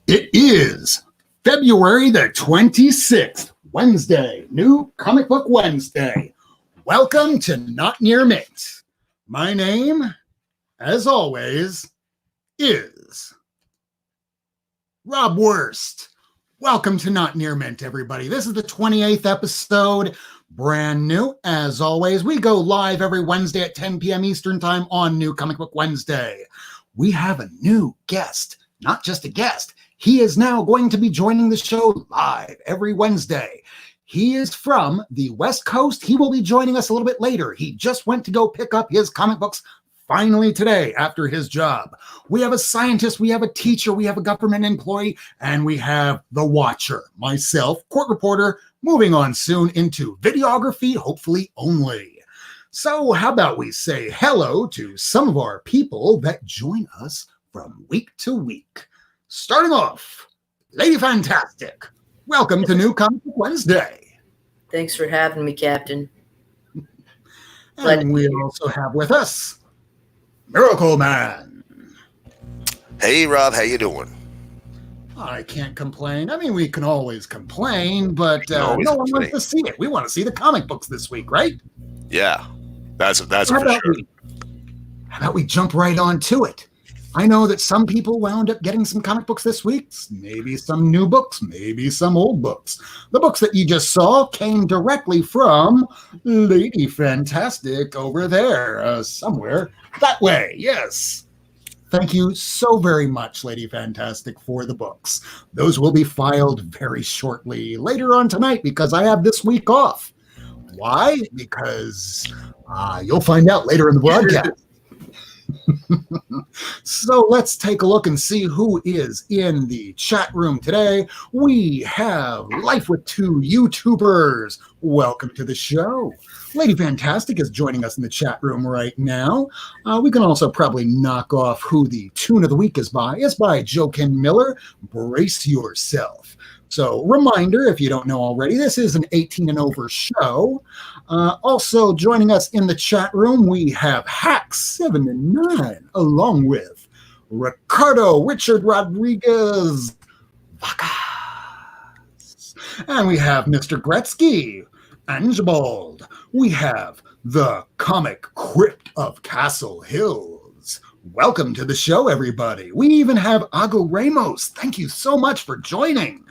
It is February the 26th, Wednesday, New Comic Book Wednesday. Welcome to Not Near Mint. My name, as always, is Rob Wurst. Welcome to Not Near Mint, everybody. This is the 28th episode, brand new. As always, we go live every Wednesday at 10 p.m. Eastern Time on New Comic Book Wednesday. We have a new guest, not just a guest. He is now going to be joining the show live every Wednesday. He is from the West Coast. He will be joining us a little bit later. He just went to go pick up his comic books finally today after his job. We have a scientist, we have a teacher, we have a government employee, and we have the watcher, myself, court reporter, moving on soon into videography, hopefully only. So how about we say hello to some of our people that join us from week to week. Starting off, Lady Fantastic. Welcome to New Comic Book Wednesday. Thanks for having me, Captain. And we also have with us Miracleman. Hey, Rob, how you doing? I can't complain. I mean, we can always complain, but no one complain. wants to see it. We want to see the comic books this week, right? Yeah, that's How for sure. How about we jump right on to it? I know that some people wound up getting some comic books this week, maybe some new books, maybe some old books. The books that you just saw came directly from Lady Fantastic over there, somewhere that way, yes. Thank you so very much, Lady Fantastic, for the books. Those will be filed very shortly later on tonight because I have this week off. Why? Because you'll find out later in the broadcast. So let's take a look and see who is in the chat room today. We have Life with Two YouTubers. Welcome to the show. Lady Fantastic is joining us in the chat room right now. We can also probably knock off who the tune of the week is by. It's by Joakim Miller. Brace yourself. So reminder, if you don't know already, this is an 18 and over show. Also joining us in the chat room, we have Hack79, along with Ricardo Richard Rodriguez Vacas. And we have Mr. Gretzky, Angebald. We have the Comic Crypt of Castle Hills. Welcome to the show, everybody. We even have Ago Ramos. Thank you so much for joining.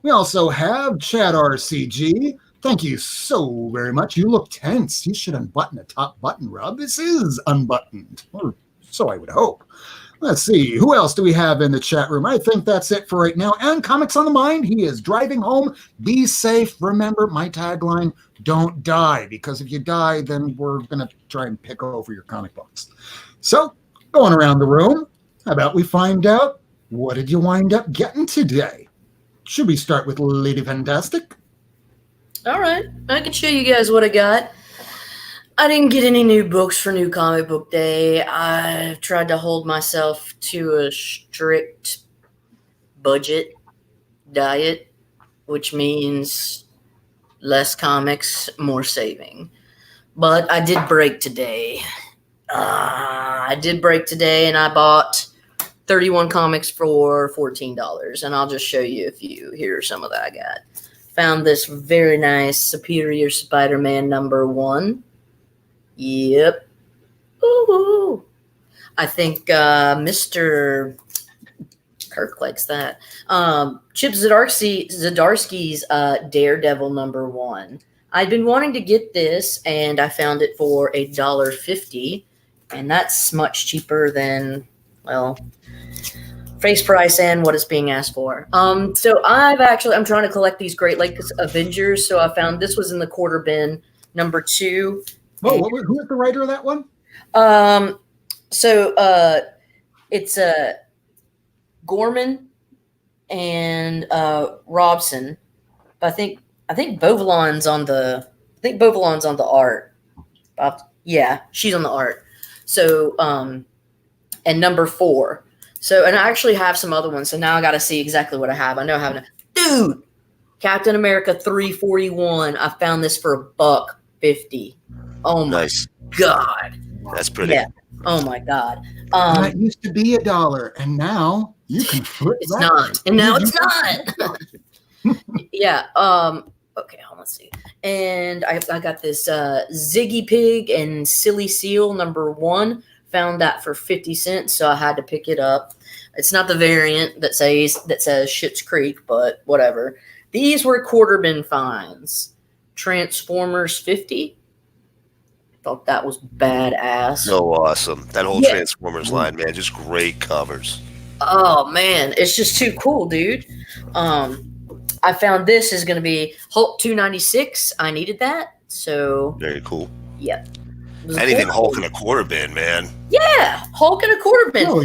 We also have Chad RCG. Thank you so very much. You look tense. You should unbutton the top button, Rob. This is unbuttoned, or so I would hope. Let's see. Who else do we have in the chat room? I think that's it for right now. And Comics on the Mind. He is driving home. Be safe. Remember my tagline, don't die. Because if you die, then we're going to try and pick over your comic books. So, going around the room, how about we find out, what did you wind up getting today? Should we start with Lady Fantastic? All right, I can show you guys what I got. I didn't get any new books for New Comic Book Day. I tried to hold myself to a strict budget diet, which means less comics, more saving. But I did break today. And I bought 31 comics for $14, and I'll just show you a few. Here are some of that I got. Found this very nice Superior Spider-Man #1. Yep. Ooh. I think Mr. Kirk likes that. Chip Zdarsky's Daredevil #1. I'd been wanting to get this, and I found it for $1.50, and that's much cheaper than, well, face price and what is being asked for. So I'm trying to collect these Great Lakes Avengers. So I found this was in the quarter bin, #2. Who is the writer of that one? It's Gorman and Robson. But I think Beauvilon's on the art. Yeah, she's on the art. So and #4. So, and I actually have some other ones. So now I got to see exactly what I have. I know I have dude, Captain America 341. I found this for $1.50. Oh my Nice. God. That's pretty. Yeah. Oh my God. That used to be $1, and now you can flip It's that. not. And now it's not. Yeah. Okay, let's see. And I got this Ziggy Pig and Silly Seal #1. Found that for 50 cents, so I had to pick it up. It's not the variant that says Schitt's Creek, but whatever. These were quarter bin finds. Transformers 50. Thought that was badass. So awesome. That whole Yeah. Transformers line, man, just great covers. Oh man, it's just too cool, dude. I found this is going to be Hulk 296. I needed that, so Very cool. yeah. Anything Hulk in a quarter bin, man. Yeah, Hulk in a quarter bin. Oh,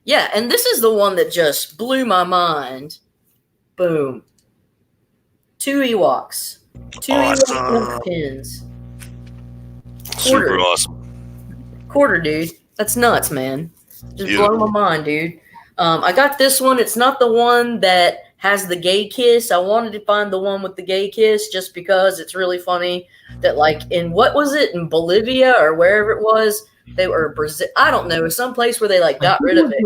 yeah. And this is the one that just blew my mind. Boom. 2 Ewoks. 2 Awesome. Ewok pins. Super awesome. Quarter, dude. That's nuts, man. Just Beautiful. blow my mind, dude. I got this one. It's not the one that has the gay kiss. I wanted to find the one with the gay kiss just because it's really funny that, like, in what was it, in Bolivia or wherever it was, they were Brazil. I don't know, some place where they like got rid of it.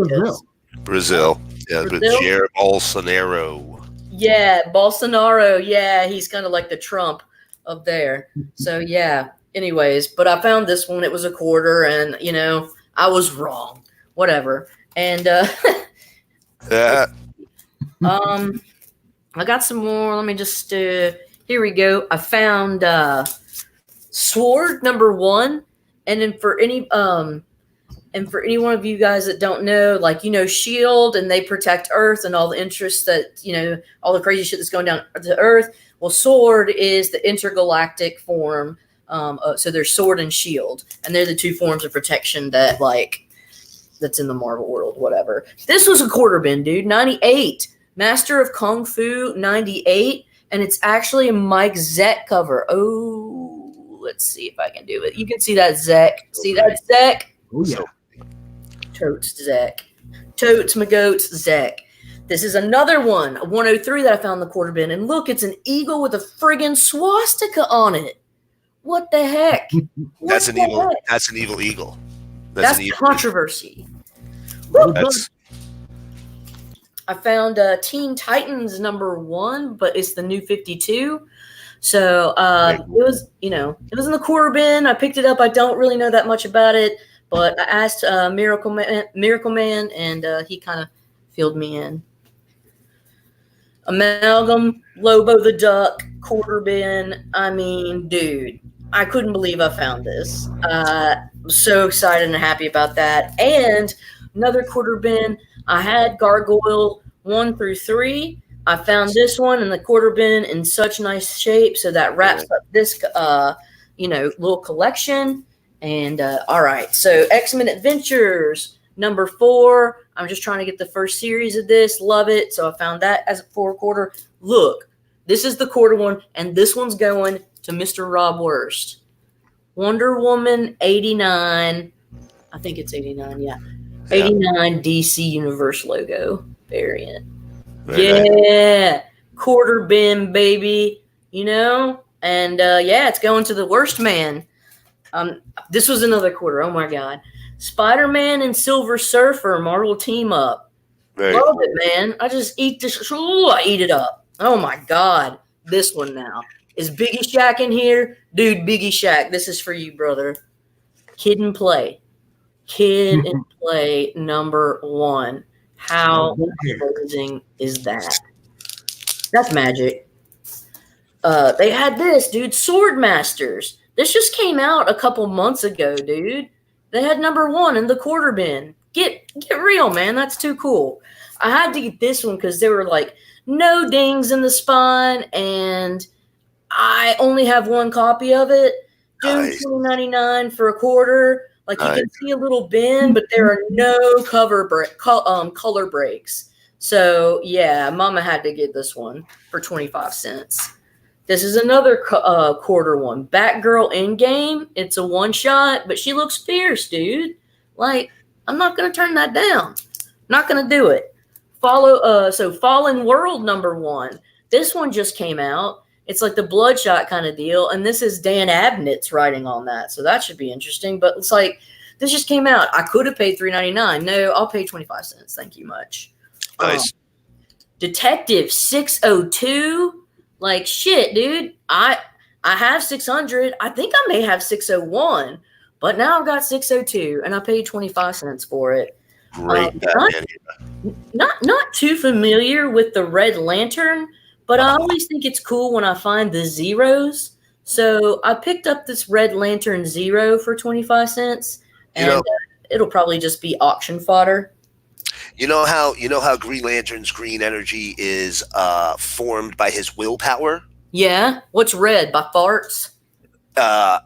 Brazil. Yeah, Brazil? but Jair Bolsonaro. Yeah, Bolsonaro. Yeah, he's kind of like the Trump of there. So yeah. Anyways, but I found this one. It was a quarter, and I was wrong. Whatever. And Yeah. I got some more. Let me just here we go. I found Sword #1, and then for any one of you guys that don't know, like Shield, and they protect Earth and all the interests that all the crazy shit that's going down to Earth. Well, Sword is the intergalactic form. So there's Sword and Shield, and they're the two forms of protection that's in the Marvel world. Whatever. This was a quarter bin, dude. 98. Master of Kung Fu 98, and it's actually a Mike Zeck cover. Oh, let's see if I can do it. You can see that Zeck. See that Zeck? Oh, yeah. Totes Zeck. Totes my goats Zeck. This is another one, a 103 that I found in the quarter bin. And look, it's an eagle with a friggin' swastika on it. What the heck? That's an evil eagle. That's an evil controversy. Well That's I found Teen Titans #1, but it's the new 52. So it was in the quarter bin. I picked it up. I don't really know that much about it, but I asked Miracleman, and he kind of filled me in. Amalgam, Lobo the Duck, quarter bin. I mean, dude, I couldn't believe I found this. I'm so excited and happy about that. And another quarter bin. I had Gargoyle 1 through 3. I found this one in the quarter bin in such nice shape, so that wraps up this, little collection. And all right, so X-Men Adventures #4. I'm just trying to get the first series of this. Love it. So I found that as a 4-quarter. Look, this is the quarter one, and this one's going to Mr. Rob Wurst. Wonder Woman 89. I think it's 89, yeah. 89 DC Universe logo variant. Nice. Quarter bin, baby. You know? And it's going to the worst man. This was another quarter. Oh my God. Spider-Man and Silver Surfer Marvel team up. Love it, man. I just eat this. Ooh, I eat it up. Oh my God. This one now. Is Biggie Shack in here? Dude, Biggie Shack. This is for you, brother. Kid and Play. Kid and Play #1. How amazing is that? That's magic. They had this, dude. Sword Masters. This just came out a couple months ago, dude. They had #1 in the quarter bin. Get real, man. That's too cool. I had to get this one because there were like no dings in the spine, and I only have one copy of it. June $20.99 for a quarter. Like you can see a little bin, but there are no color breaks. So yeah, Mama had to get this one for 25 cents. This is another quarter one. Batgirl Endgame. It's a one shot, but she looks fierce, dude. Like, I'm not gonna turn that down. Not gonna do it. Fallen World #1. This one just came out. It's like the Bloodshot kind of deal, and this is Dan Abnett's writing on that, so that should be interesting. But it's like this just came out. I could have paid $3.99. No, I'll pay 25 cents. Thank you much. Nice. Detective 602. Like shit, dude. I have 600. I think I may have 601, but now I've got 602, and I paid 25 cents for it. Great. Not too familiar with the Red Lantern, but I always think it's cool when I find the zeros. So I picked up this Red Lantern Zero for 25 cents, and it'll probably just be auction fodder. You know how Green Lantern's green energy is formed by his willpower? Yeah. What's red? By farts?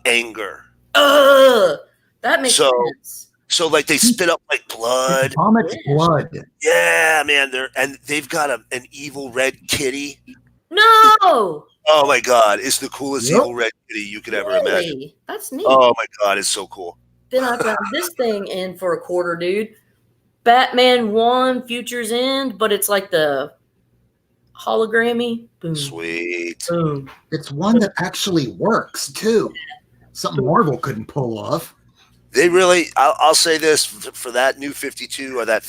Anger. That makes sense. So like they spit up like blood. Comet's blood. Yeah, man. They've got an evil red kitty. No. Oh my God, it's the coolest evil red kitty you could ever imagine. That's neat. Oh my God, it's so cool. Then I found this thing in for a quarter, dude. Batman 1 Future's End, but it's like the hologrammy. Boom. Sweet. Boom. It's one that actually works too. Something Marvel couldn't pull off. They really, I'll say this for that new 52 or that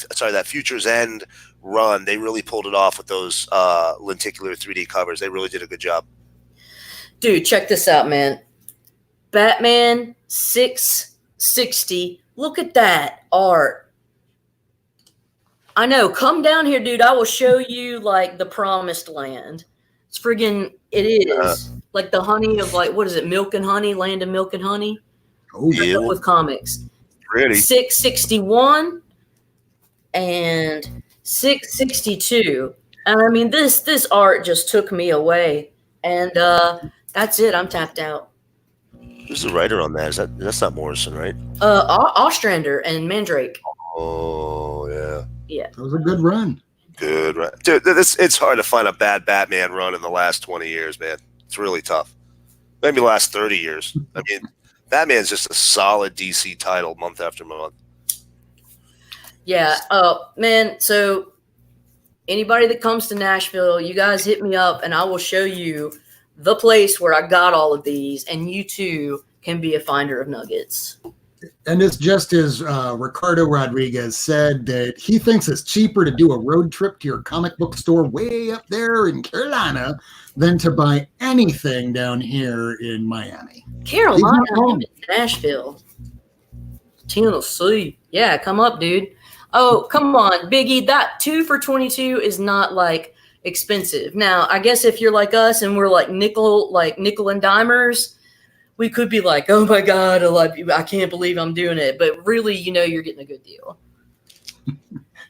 Future's End run, they really pulled it off with those lenticular 3D covers. They really did a good job. Dude, check this out, man. Batman 660. Look at that art. I know. Come down here, dude. I will show you like the promised land. It's friggin' it is. Like the honey of like, what is it? Milk and honey, land of milk and honey. Oh yeah. With comics. Really? 661 and 662. And I mean this art just took me away. And that's it. I'm tapped out. Who's the writer on that? That's not Morrison, right? Ostrander and Mandrake. Oh yeah. Yeah. That was a good run. Good run. Dude, it's hard to find a bad Batman run in the last 20 years, man. It's really tough. Maybe the last 30 years. I mean, Batman's just a solid DC title month after month. Yeah. Man, so anybody that comes to Nashville, you guys hit me up and I will show you the place where I got all of these, and you too can be a finder of nuggets. And it's just as Ricardo Rodriguez said, that he thinks it's cheaper to do a road trip to your comic book store way up there in Carolina than to buy anything down here in Miami. Carolina, Nashville, Tennessee. Yeah, come up, dude. Oh, come on, Biggie. That 2 for $22 is not like expensive. Now, I guess if you're like us and we're like nickel and dimers, we could be like, oh my God, I can't believe I'm doing it. But really, you're getting a good deal.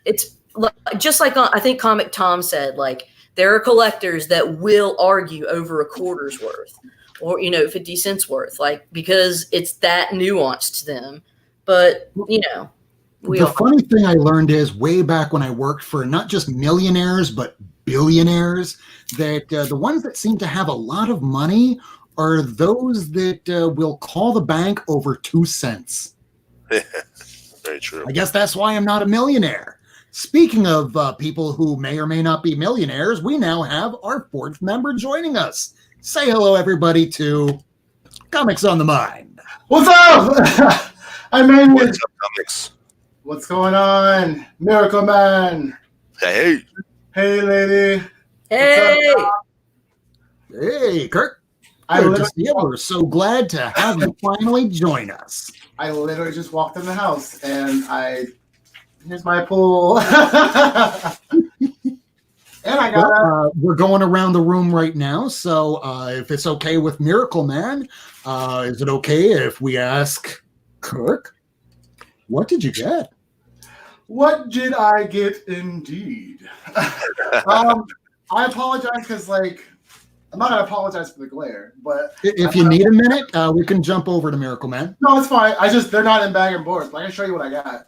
It's just like I think Comic Tom said, like, there are collectors that will argue over a quarter's worth or, 50 cents worth, like, because it's that nuanced to them. But, the funny thing I learned is way back when I worked for not just millionaires, but billionaires, that the ones that seem to have a lot of money are those that will call the bank over 2 cents. Very true. I guess that's why I'm not a millionaire. Speaking of people who may or may not be millionaires, we now have our 4th member joining us. Say hello, everybody, to Comics on the Mind. What's up? I made it. What's up, Comics? What's going on? Miracleman. Hey. Hey, lady. Hey, Hey, Kurt. I Good to see literally, you. We're so glad to have you finally join us. I literally just walked in the house and here's my pool. And I got We're going around the room right now, so if it's okay with Miracleman, is it okay if we ask Kirk, what did you get? What did I get indeed? I apologize because, I'm not going to apologize for the glare, but If you need a minute, we can jump over to Miracleman. no, it's fine. They're not in bag and board. I can show you what I got.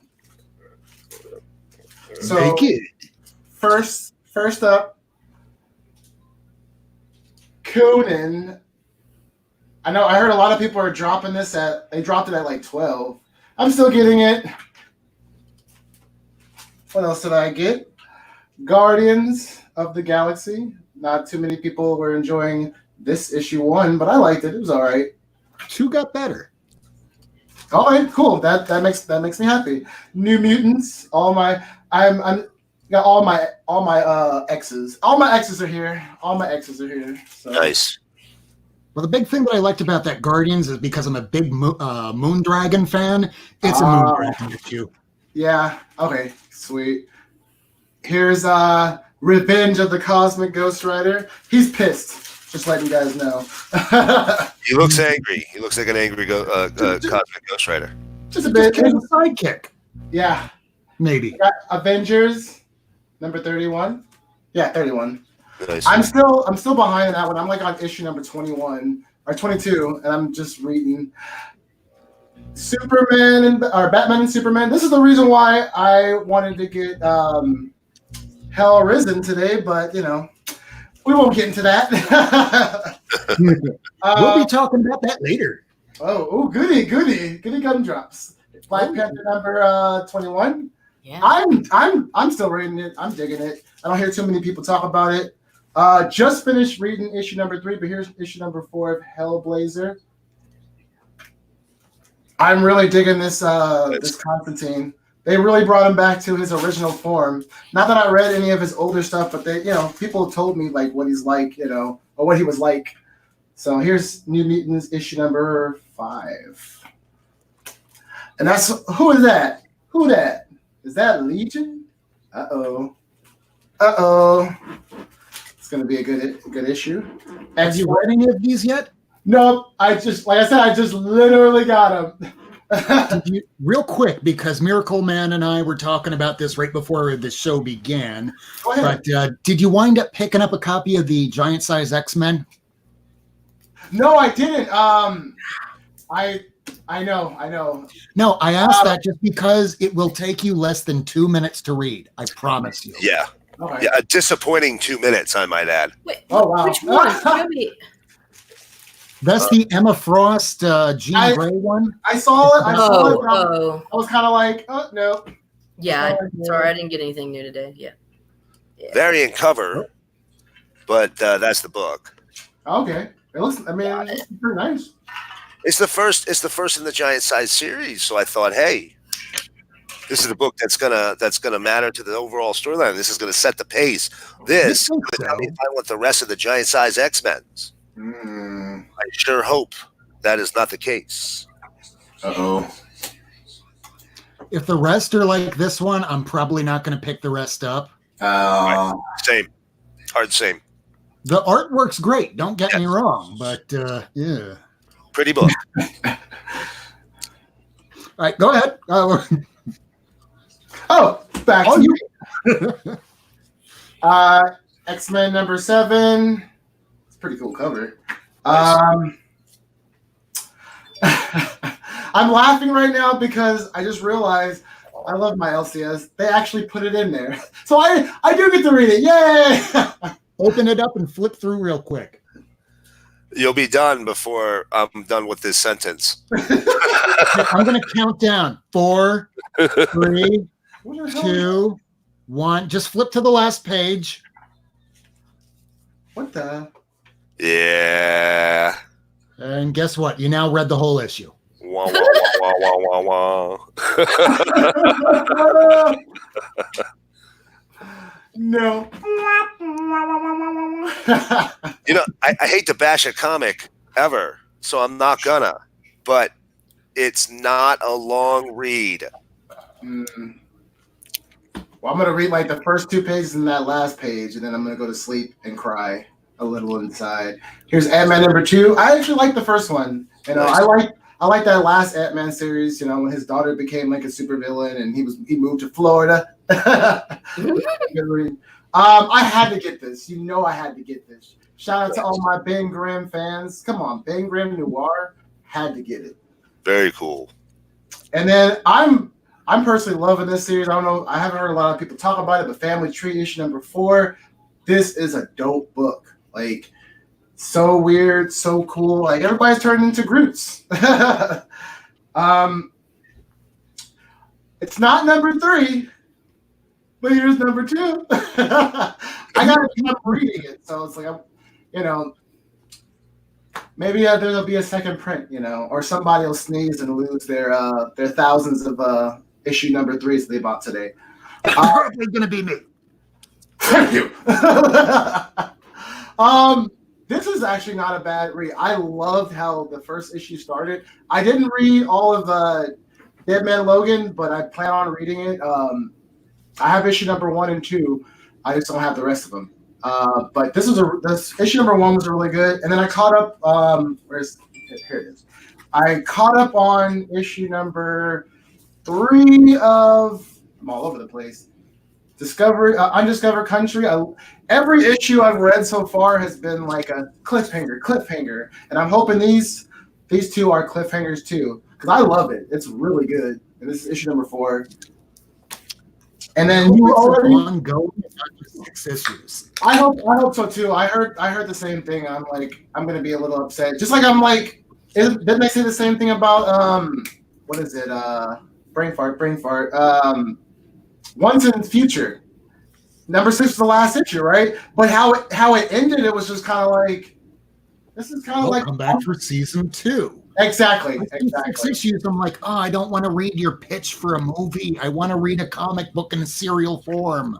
So, Make it. First up, Conan. I heard a lot of people are dropping this they dropped it at like 12. I'm still getting it. What else did I get? Guardians of the Galaxy. Not too many people were enjoying this issue 1, but I liked it. It was all right. 2 got better. All right, cool. That makes me happy. New Mutants. I'm got all my exes. All my exes are here. So. Nice. Well, the big thing that I liked about that Guardians is because I'm a big Moondragon fan. It's a Moondragon issue. Yeah. Okay. Sweet. Here's Revenge of the Cosmic Ghost Rider. He's pissed. Just letting you guys know. He looks angry. He looks like an angry cosmic Ghost Rider. Just a bit. Just a sidekick, Yeah. maybe. We got Avengers number 31. Yeah, 31. Nice. I'm still behind in that one. I'm on issue number 21 or 22, and I'm just reading Batman and Superman. This is the reason why I wanted to get Hell Risen today, but we won't get into that. We'll be talking about that later. Oh, goody gumdrops. Black Panther number 21. yeah. I'm still reading it. I'm digging it. I don't hear too many people talk about it. Just finished reading issue number 3, but here's issue number 4 of Hellblazer. I'm really digging this Constantine. They really brought him back to his original form. Not that I read any of his older stuff, but people told me what he's like, or what he was like. So here's New Mutants issue number 5. And who is that? Who that? Is that Legion? Uh-oh. It's gonna be a good issue. Have you read any of these yet? Nope. I just literally got them. Real quick, because Miracleman and I were talking about this right before the show began. Go ahead. But did you wind up picking up a copy of the Giant Size X-Men? No, I didn't. I know. No, I asked that just because it will take you less than 2 minutes to read. I promise you. Yeah. Okay. Yeah. A disappointing 2 minutes, I might add. Wait, Oh, wow. which one? Show me. That's the Emma Frost, Jean Grey one. I saw it. But Oh, I was kind of like, oh no. yeah. Sorry, I didn't get anything new today. Yeah. Variant cover, but that's the book. Okay. It looks pretty nice. It's the first in the Giant Size series, so I thought, hey, this is a book that's gonna matter to the overall storyline. This is gonna set the pace. This is gonna tell me if I want the rest of the Giant Size X-Men. I sure hope that is not the case. Uh-oh. If the rest are like this one, I'm probably not going to pick the rest up. Same. Hard same. The artwork's great, don't get me wrong, but yeah. Pretty book. All right, go ahead. Back to you. X-Men number 7. It's a pretty cool cover. I'm laughing right now because I just realized I love my LCS. They actually put it in there. So I do get to read it. Yay! Open it up and flip through real quick. You'll be done before I'm done with this sentence. I'm going to count down. 4, 3, What the hell? 2, 1. Just flip to the last page. What the? Yeah. And guess what? You now read the whole issue. Wah, wah, wah, wah, wah, wah, wah. No. You know, I hate to bash a comic ever, so I'm not gonna. But it's not a long read. Mm. Well, I'm gonna read like the first 2 pages in that last page, and then I'm gonna go to sleep and cry a little inside. Here's Ant-Man number 2. I actually like the first one. You know, Nice. I like that last Ant-Man series. You know, when his daughter became like a supervillain and he moved to Florida. I had to get this. You know, I had to get this. Shout out to all my Ben Grimm fans. Come on, Ben Grimm Noir. Had to get it. Very cool. And then I'm personally loving this series. I don't know. I haven't heard a lot of people talk about it, but Family Tree issue number 4. This is a dope book. Like, so weird, so cool. Like, everybody's turned into Groots. It's not number 3, but here's number 2. I gotta keep reading it, so it's like maybe there'll be a second print, or somebody will sneeze and lose their thousands of issue number 3s they bought today. It's going to be me. Thank you. This is actually not a bad read. I loved how the first issue started. I didn't read all of Dead Man Logan, but I plan on reading it. I have issue number 1 and 2. I just don't have the rest of them. But this issue number 1 was really good, and then I caught up. Here it is. I caught up on issue number 3 of. I'm all over the place. Undiscovered Country. Every issue I've read so far has been like a cliffhanger, and I'm hoping these 2 are cliffhangers too, because I love it. It's really good. And this is issue number 4. And then you already ongoing 6 issues. I hope so too. I heard the same thing. I'm gonna be a little upset. Just like I'm like, didn't they say the same thing about what is it? Brain fart. Once in the Future. Number 6 was the last issue, right? But how it ended, it was just kind of like, this is kind of like come back for season 2. Exactly. 6 issues. I'm like, I don't want to read your pitch for a movie. I want to read a comic book in a serial form.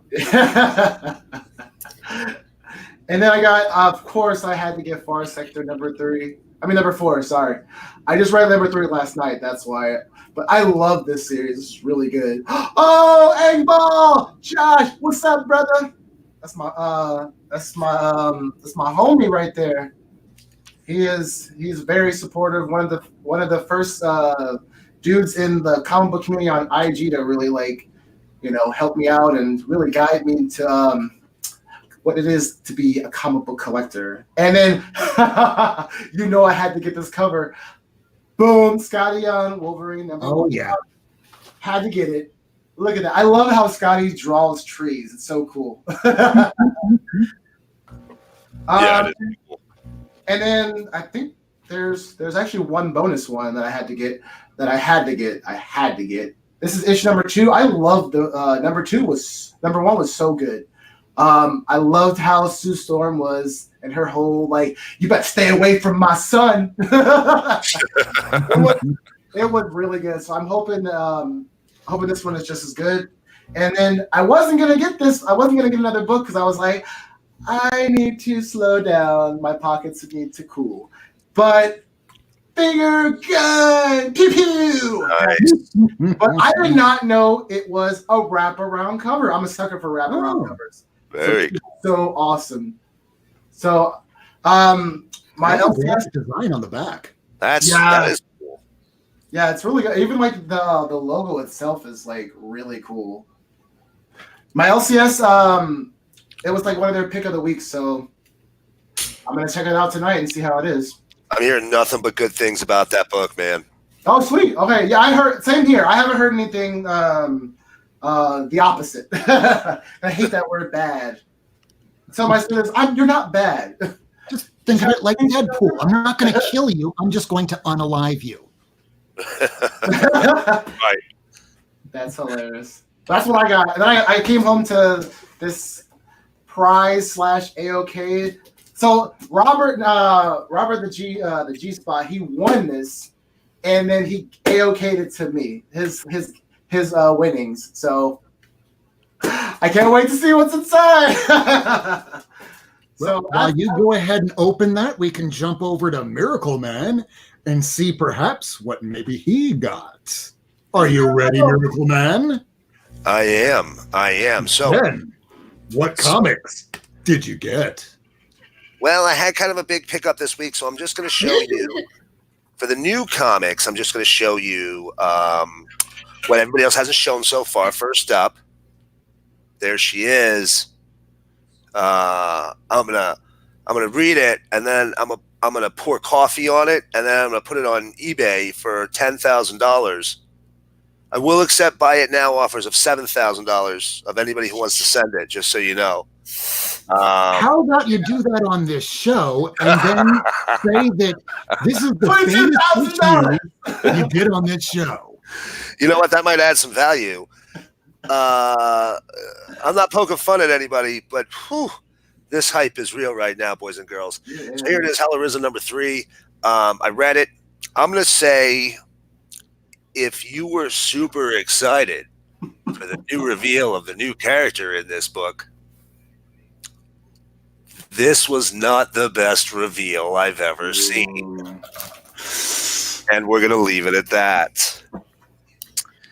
And then I got, of course, I had to get Far Sector number 4. Sorry, I just read number 3 last night. That's why. But I love this series. This is really good. Oh, Eggball, Josh, what's up, brother? That's my homie right there. He's very supportive. One of the first dudes in the comic book community on IG to really help me out and really guide me to what it is to be a comic book collector. And then I had to get this cover. Boom, Scotty on Wolverine number 1. Yeah. Had to get it. Look at that. I love how Scotty draws trees. It's so cool. Yeah, it is cool. And then I think there's actually one bonus one that I had to get. I had to get. This is issue number 2. I love the number 1 was so good. I loved how Sue Storm was and her whole you better stay away from my son. It was really good. So I'm hoping this one is just as good. And then I wasn't gonna get this. I wasn't gonna get another book because I was like, I need to slow down. My pockets need to cool. But bigger gun, pew pew. Nice. But I did not know it was a wraparound cover. I'm a sucker for wraparound covers. Very cool. So awesome. So, my LCS design on the back. That is cool. Yeah, it's really good. Even the logo itself is really cool. My LCS, it was one of their pick of the week, so I'm gonna check it out tonight and see how it is. I'm hearing nothing but good things about that book, man. Oh, sweet. Okay, yeah, I heard. Same here. I haven't heard anything. The opposite. I hate that word, bad. So my students, you're not bad. Think of it like Deadpool. I'm not going to kill you. I'm just going to unalive you. Right. That's hilarious. That's what I got. And then I came home to this prize / AOK. So Robert the G Spot, he won this, and then he AOK'd it to me. His winnings. So I can't wait to see what's inside. Well, while you go ahead and open that, we can jump over to Miracleman and see perhaps what maybe he got. Are you ready, Miracleman? I am. So then, what comics did you get? Well, I had kind of a big pickup this week, so I'm just going to show you for the new comics. I'm just going to show you what everybody else hasn't shown so far. First up, there she is. I'm gonna read it, and then I'm gonna pour coffee on it, and then I'm gonna put it on eBay for $10,000. I will accept buy it now offers of $7,000 of anybody who wants to send it. Just so you know. How about you do that on this show, and then say that this is the famous issue you did on this show? You know what? That might add some value. I'm not poking fun at anybody, but this hype is real right now, boys and girls. So here it is, Hell Arisen number 3. I read it. I'm going to say if you were super excited for the new reveal of the new character in this book, this was not the best reveal I've ever seen. And we're going to leave it at that.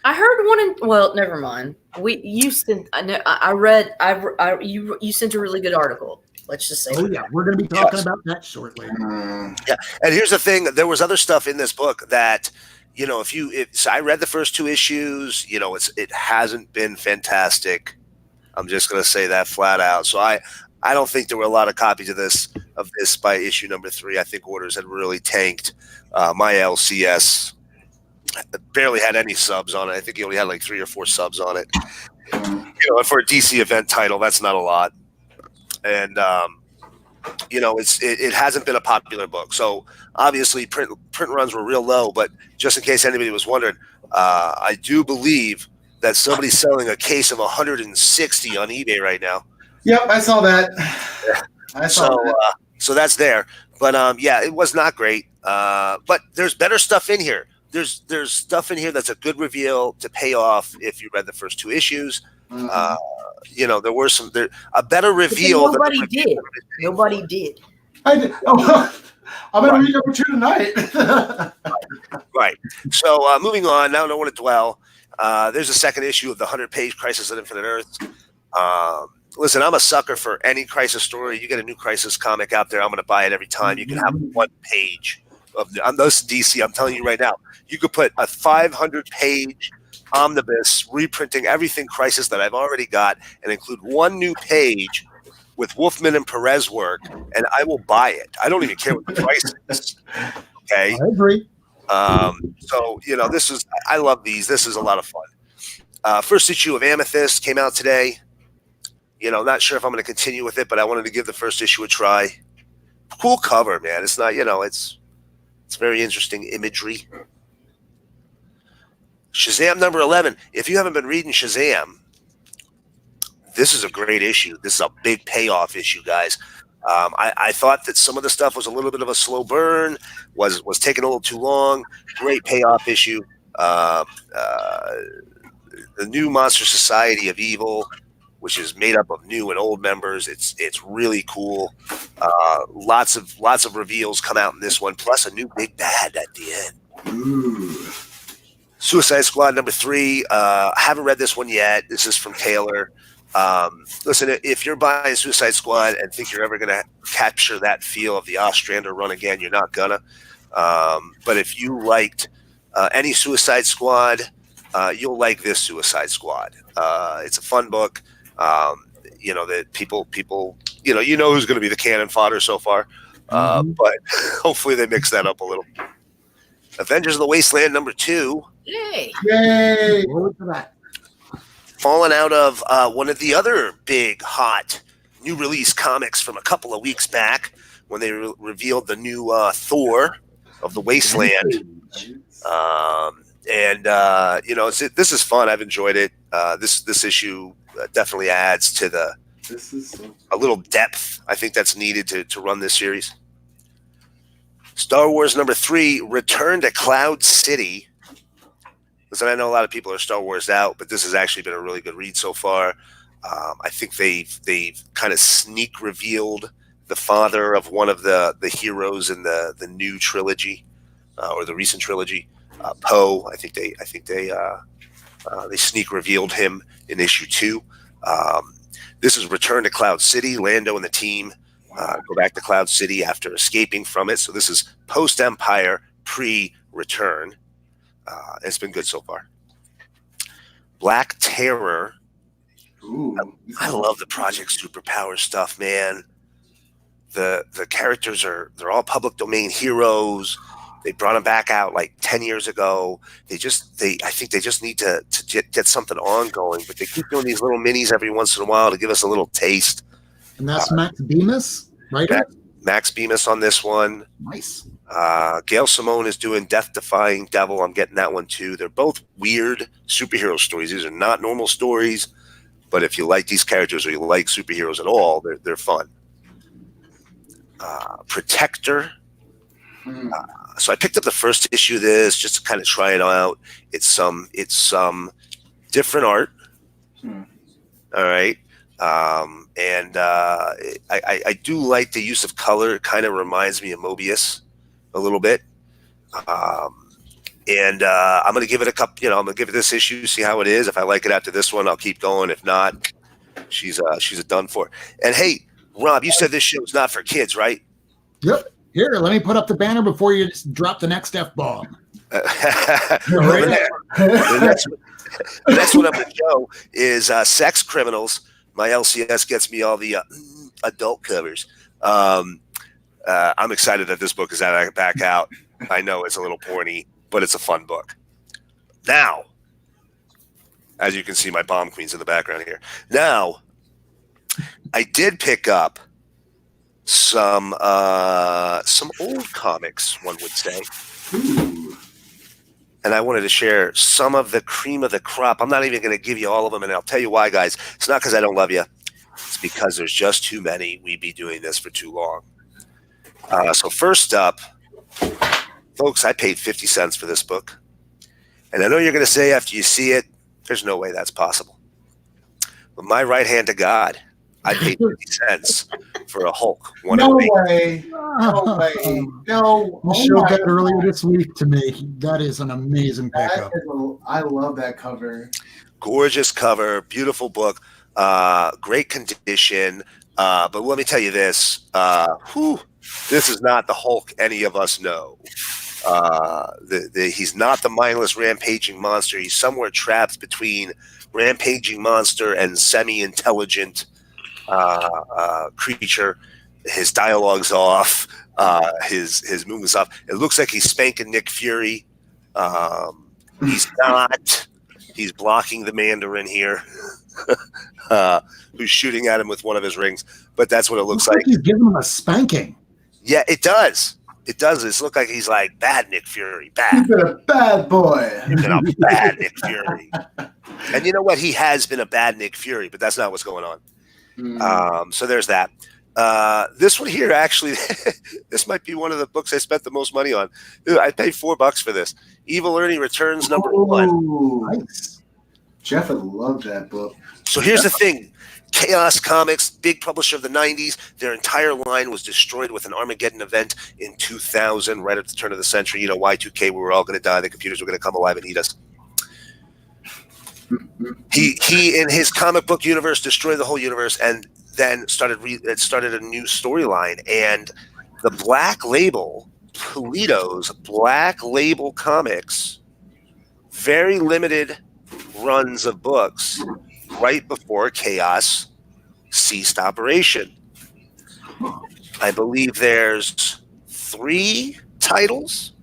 I heard one in. Well, never mind. You sent. I read. You sent a really good article. Let's just say. Oh yeah, we're going to be talking about that shortly. Yeah, and here's the thing: there was other stuff in this book that, you know, so I read the first 2 issues. You know, it hasn't been fantastic. I'm just going to say that flat out. So I don't think there were a lot of copies of this by issue number 3. I think orders had really tanked. My LCS barely had any subs on it. I think he only had like 3 or 4 subs on it. You know, and for a DC event title, that's not a lot. And you know, it hasn't been a popular book. So obviously, print runs were real low. But just in case anybody was wondering, I do believe that somebody's selling a case of 160 on eBay right now. Yep, I saw that. I saw that. So that's there. But yeah, it was not great. But there's better stuff in here. There's stuff in here that's a good reveal to pay off if you read the first 2 issues. You know, there were a better reveal. Nobody did. Nobody did. I did. Oh, I'm going to read number 2 tonight. Right. So moving on. Now I don't want to dwell. There's a second issue of the 100-page Crisis on Infinite Earths. Listen, I'm a sucker for any Crisis story. You get a new Crisis comic out there, I'm going to buy it every time. You can have 1 page on those DC. I'm telling you right now, you could put a 500-page omnibus reprinting everything Crisis that I've already got and include 1 new page with Wolfman and Perez work, and I will buy it. I don't even care what the price is. Okay. I agree. So, you know, I love these. This is a lot of fun. First issue of Amethyst came out today. You know, not sure if I'm going to continue with it, but I wanted to give the first issue a try. Cool cover, man. It's not, you know, it's very interesting imagery. Shazam number 11. If you haven't been reading Shazam, this is a great issue. This is a big payoff issue, guys. I thought that some of the stuff was a little bit of a slow burn, was taking a little too long. Great payoff issue. The new Monster Society of Evil, which is made up of new and old members. It's really cool. Lots of reveals come out in this one, plus a new big bad at the end. Ooh. Suicide Squad number 3. I haven't read this one yet. This is from Taylor. Listen, if you're buying Suicide Squad and think you're ever going to capture that feel of the Ostrander run again, you're not gonna. But if you liked any Suicide Squad, you'll like this Suicide Squad. It's a fun book. You know that people, you know who's going to be the cannon fodder so far. But hopefully they mix that up a little. Avengers of the Wasteland number 2. Yay! Yay! Fallen out of one of the other big hot new release comics from a couple of weeks back. when they revealed the new Thor of the Wasteland. This is fun. I've enjoyed it. This issue definitely adds to a little depth I think that's needed to run this series. Star Wars number 3, Return to Cloud City. Listen, I know a lot of people are Star Wars out, but this has actually been a really good read so far. I think they've kind of sneak revealed the father of one of the heroes in the new trilogy, or the recent trilogy, Poe. I think they sneak revealed him in issue 2. This is Return to Cloud City. Lando and the team go back to Cloud City after escaping from it. So this is post-Empire, pre-Return. It's been good so far. Black Terror. Ooh, I love the Project Superpower stuff, man. The characters they're all public domain heroes. They brought them back out like 10 years ago. I think they just need to get something ongoing, but they keep doing these little minis every once in a while to give us a little taste. And that's Max Bemis, right? Max Bemis on this one. Nice. Gail Simone is doing Death Defying Devil. I'm getting that one too. They're both weird superhero stories. These are not normal stories, but if you like these characters or you like superheroes at all, they're fun. Protector. So I picked up the first issue of this just to kind of try it out. It's some different art. All right. I do like the use of color. It kind of reminds me of Mobius a little bit. I'm going to give it a couple, I'm going to give it this issue, see how it is. If I like it after this one, I'll keep going. If not, she's a done for. And hey, Rob, you said this show is not for kids, right? Yep. Here, let me put up the banner before you just drop the next F-bomb. The next one up the show is Sex Criminals. My LCS gets me all the adult covers. I'm excited that this book is back out. I know it's a little porny, but it's a fun book. Now, as you can see, my bomb queen's in the background here. Now, I did pick up some old comics, one would say. Ooh. And I wanted to share some of the cream of the crop. I'm not even going to give you all of them, and I'll tell you why, guys. It's not because I don't love you. It's because there's just too many. We'd be doing this for too long. So first up, folks, I paid 50 cents for this book. And I know you're going to say after you see it, there's no way that's possible. But my right hand to God, I paid 50 cents for a Hulk. No way. No way. No. You showed that earlier this week to me. That is an amazing pickup. I love that cover. Gorgeous cover, beautiful book, great condition. But let me tell you this. This is not the Hulk any of us know. He's not the mindless rampaging monster. He's somewhere trapped between rampaging monster and semi-intelligent creature. His dialogue's off. His movement's off. It looks like he's spanking Nick Fury. He's not. He's blocking the Mandarin here, who's shooting at him with one of his rings. But that's what it looks like. He's giving him a spanking. Yeah, it does. It does. It looks like he's like, bad Nick Fury, bad. He's been a bad boy. He's been a bad Nick Fury. And you know what? He has been a bad Nick Fury, but that's not what's going on. So there's that. This one here, actually, this might be one of the books I spent the most money on. Dude, I paid $4 for this. Evil Ernie Returns #1. Nice. Jeff would love that book. So here's the thing. Chaos Comics, big publisher of the 90s, their entire line was destroyed with an Armageddon event in 2000, right at the turn of the century. You know, Y2K, we were all going to die. The computers were going to come alive and eat us. He in his comic book universe, destroyed the whole universe and then started a new storyline. And the Black Label, Polito's Black Label Comics, very limited runs of books right before Chaos ceased operation. I believe there's 3 titles,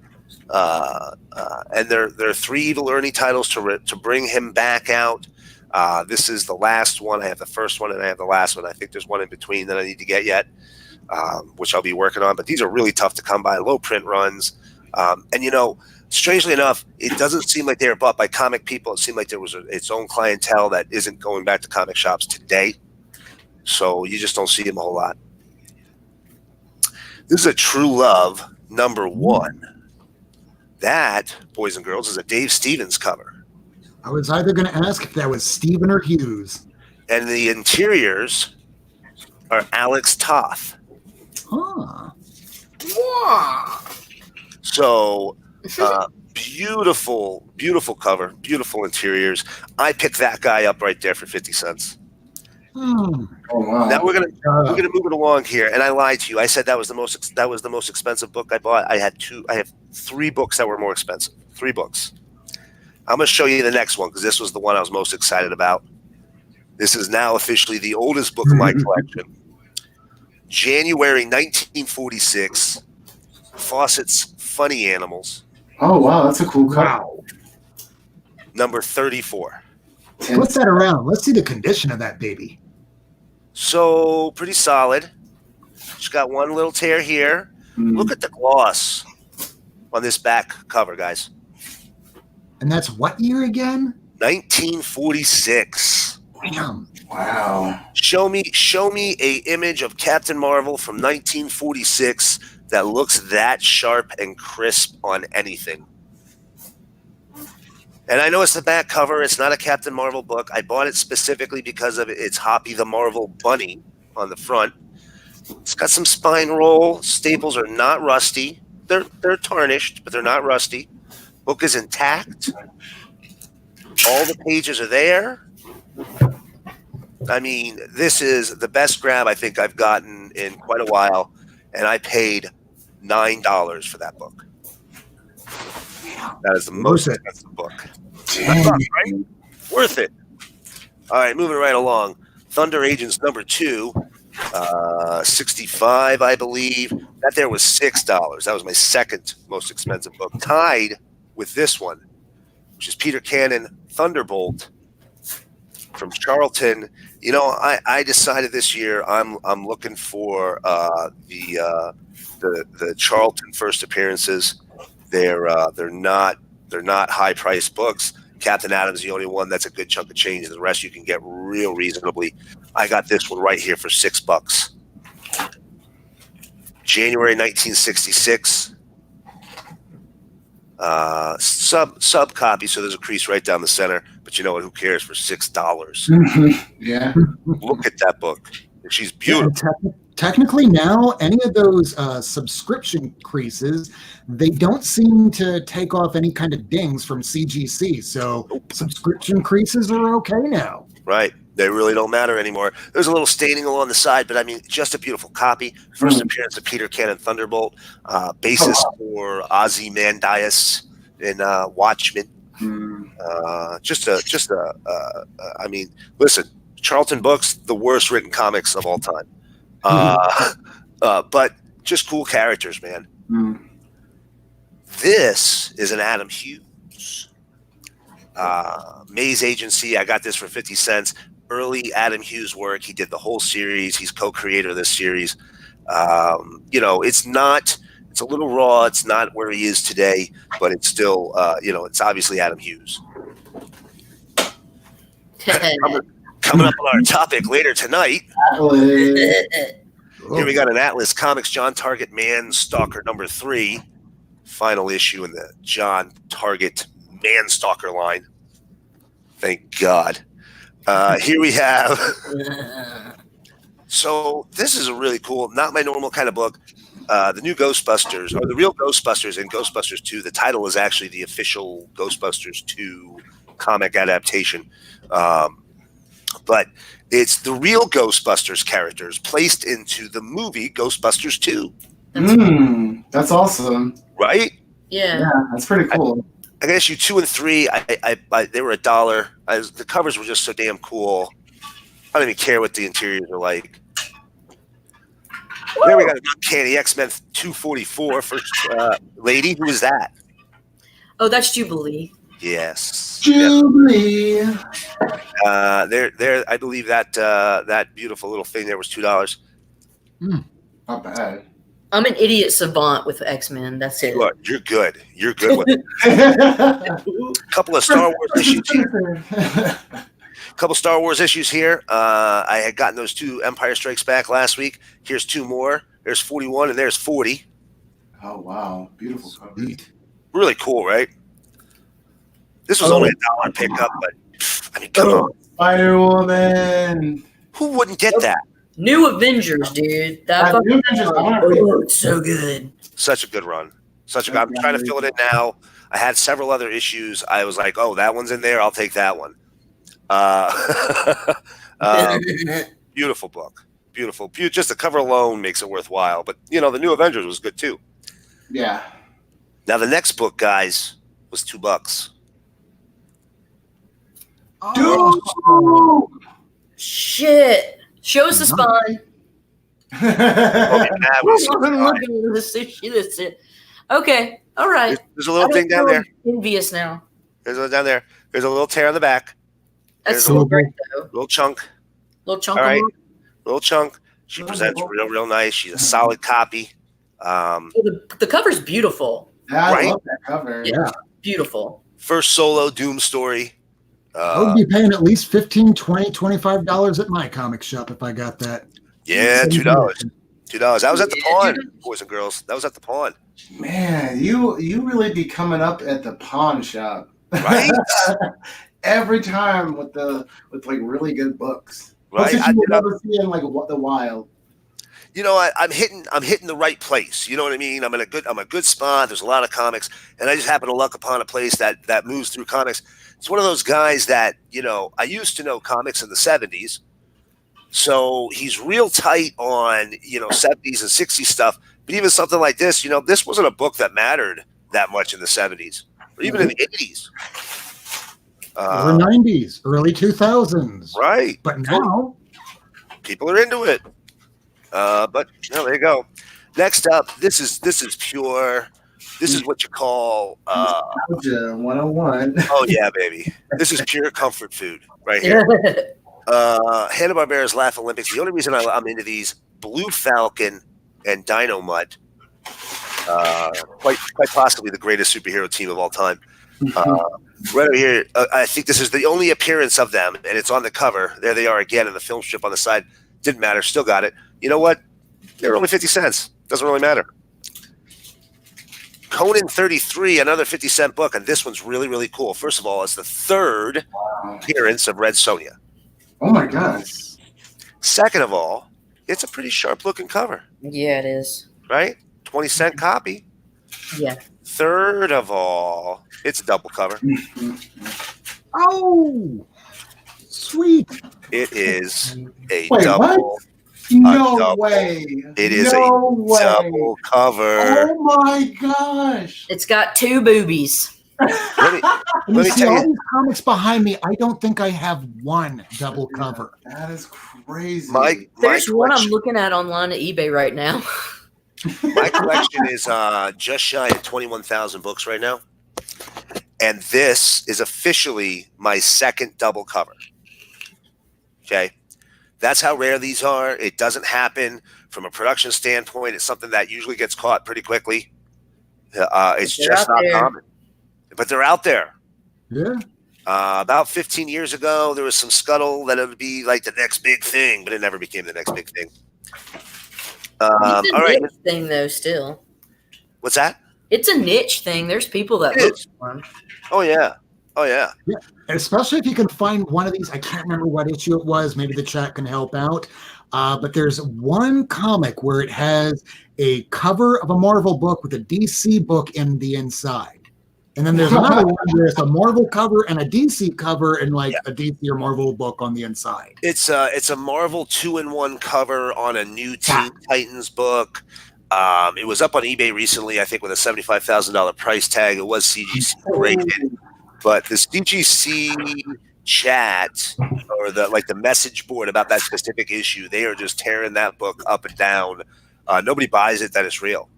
and they're 3 Evil Ernie titles to bring him back out. This is the last one. I have the first one and I have the last one. I think there's one in between that I need to get yet. which I'll be working on. But these are really tough to come by, low print runs. And, you know, strangely enough, it doesn't seem like they were bought by comic people. It seemed like there was its own clientele that isn't going back to comic shops today. So you just don't see them a whole lot. This is a True Love #1. That, boys and girls, is a Dave Stevens cover. I was either going to ask if that was Steven or Hughes. And the interiors are Alex Toth. Huh. So, beautiful, beautiful cover, beautiful interiors. I picked that guy up right there for 50 cents. Hmm. Oh wow! Now we're gonna move it along here, and I lied to you. I said that was the most expensive book I bought. I have 3 books that were more expensive. 3 books. I'm gonna show you the next one because this was the one I was most excited about. This is now officially the oldest book in my collection. January 1946. Fawcett's Funny Animals. Oh wow, that's a cool cover. Wow. Number 34. What's that around? Let's see the condition of that baby. So pretty solid. She's got one little tear here. Look at the gloss on this back cover, guys. And that's what year again? 1946. Damn. Wow. Show me a image of Captain Marvel from 1946 that looks that sharp and crisp on anything. And I know it's the back cover. It's not a Captain Marvel book. I bought it specifically because of it's Hoppy the Marvel Bunny on the front. It's got some spine roll. Staples are not rusty. They're tarnished, but they're not rusty. Book is intact. All the pages are there. I mean, this is the best grab I think I've gotten in quite a while, and I paid $9 for that book. That is the most expensive book. Right? Worth it. All right, moving right along. Thunder Agents #2, 65, I believe. That there was $6. That was my second most expensive book, tied with this one, which is Peter Cannon Thunderbolt from Charlton. You know, I decided this year I'm looking for the Charlton first appearances. They're not high priced books. Captain Adams is the only one that's a good chunk of change. The rest you can get real reasonably. I got this one right here for $6. January 1966. Sub copy, so there's a crease right down the center. But you know what? Who cares for $6? Yeah. Look at that book. She's beautiful. Yeah, technically now, any of those subscription creases, they don't seem to take off any kind of dings from CGC. So subscription creases are okay now. Right. They really don't matter anymore. There's a little staining along the side, but I mean, just a beautiful copy. First appearance of Peter Cannon Thunderbolt. Basis for Ozymandias in Watchmen. I mean, listen, Charlton Books, the worst written comics of all time. But just cool characters, man. This is an Adam Hughes. Maze Agency. I got this for 50 cents. Early Adam Hughes work. He did the whole series. He's co-creator of this series. You know, it's a little raw. It's not where he is today, but it's still, you know, it's obviously Adam Hughes. Coming up on our topic later tonight. Here we got an Atlas Comics John Target Man Stalker #3. Final issue in the John Target Man Stalker line. Thank God. Here we have. So this is a really cool, not my normal kind of book. The new Ghostbusters, or the real Ghostbusters in Ghostbusters 2. The title is actually the official Ghostbusters 2 comic adaptation. But it's the real Ghostbusters characters placed into the movie Ghostbusters 2. That's awesome. Right? Yeah, that's pretty cool. I got issue 2 and 3. They were $1. The covers were just so damn cool. I don't even care what the interiors are like. There we got an Uncanny X-Men 244 first lady. Who is that? Oh, that's Jubilee. Yes. Jubilee. There. I believe that beautiful little thing there was $2. Not bad. I'm an idiot savant with X-Men. That's it. Look, you're good. You're good with it. A couple of Star Wars issues here. Couple Star Wars issues here. I had gotten those 2 Empire Strikes Back last week. Here's 2 more. There's 41 and there's 40. Oh wow, beautiful cover. Really cool, right? This was only $1 pickup, but I mean, come on. Spider-Woman. Who wouldn't get that? New Avengers, dude. New Avengers, I wanna read it. It's so good. Such a good run. I'm trying to fill it in now. I had several other issues. I was like, oh, that one's in there. I'll take that one. Beautiful book. Beautiful. Just the cover alone makes it worthwhile. But, the New Avengers was good, too. Yeah. Now, the next book, guys, was $2. Oh. Shit. Show us the spine. Looking at this issue. That's it. Okay. All right. There's a little thing down there. Envious now. There's a down there. There's a little tear on the back. That's so great, though. Little chunk. Little chunk. All right. Little chunk. She presents real nice. She's a solid copy. The cover's beautiful. Yeah, I right? love that cover. Yeah. Beautiful. First solo Doom story. I would be paying at least $15, $20, $25 at my comic shop if I got that. Yeah, $2. $2. That was at the pawn, boys and girls. That was at the pawn. Man, you really be coming up at the pawn shop, right? Every time with like really good books. Right, books that you would never see in like the wild. I'm hitting the right place. You know what I mean? I'm a good spot. There's a lot of comics, and I just happen to luck upon a place that moves through comics. It's one of those guys that, I used to know comics in the 70s. So he's real tight on, 70s and 60s stuff. But even something like this, this wasn't a book that mattered that much in the 70s or even in the 80s. Or 90s, early 2000s. Right. But now people are into it. But there you go. Next up, this is pure. This is what you call Nostalgia 101. Oh yeah, baby. This is pure comfort food right here. Hanna-Barbera's Laugh Olympics. The only reason I'm into these, Blue Falcon and Dino Mud, quite possibly the greatest superhero team of all time. Right over here, I think this is the only appearance of them, and it's on the cover. There they are again in the film strip on the side. Didn't matter, still got it. You know what? They're only 50 cents. Doesn't really matter. Conan 33, another 50-cent book, and this one's really, really cool. First of all, it's the third appearance of Red Sonja. Oh my gosh. Second of all, it's a pretty sharp-looking cover. Yeah, it is. Right? 20-cent copy. Yeah. Third of all, it's a double cover. Oh, sweet. It is a Wait, double. what? No double. way. It is no a way. double cover. Oh my gosh. It's got 2 boobies. Let me You see tell all you. these comics behind me. I don't think I have one double cover. That is crazy. My There's one I'm collection, looking at online at eBay right now. my collection is just shy of 21,000 books right now. And this is officially my second double cover. Okay. That's how rare these are. It doesn't happen from a production standpoint. It's something that usually gets caught pretty quickly. It's They're just out not there. common. But they're out there. Yeah. About 15 years ago, there was some scuttle that it would be like the next big thing, but it never became the next big thing. All It's a right. niche thing, though, still. What's that? It's a niche thing. There's people that It look is. for them. Oh, yeah. Oh, yeah. And especially if you can find one of these. I can't remember what issue it was. Maybe the chat can help out. But there's one comic where it has a cover of a Marvel book with a DC book in the inside. And then there's another one where it's a Marvel cover and a DC cover and like a DC or Marvel book on the inside. It's a Marvel 2-in-1 cover on a new Teen Titans book. It was up on eBay recently, I think, with a $75,000 price tag. It was CGC rated, but the CGC chat or the message board about that specific issue, they are just tearing that book up and down. Nobody buys it that it's real.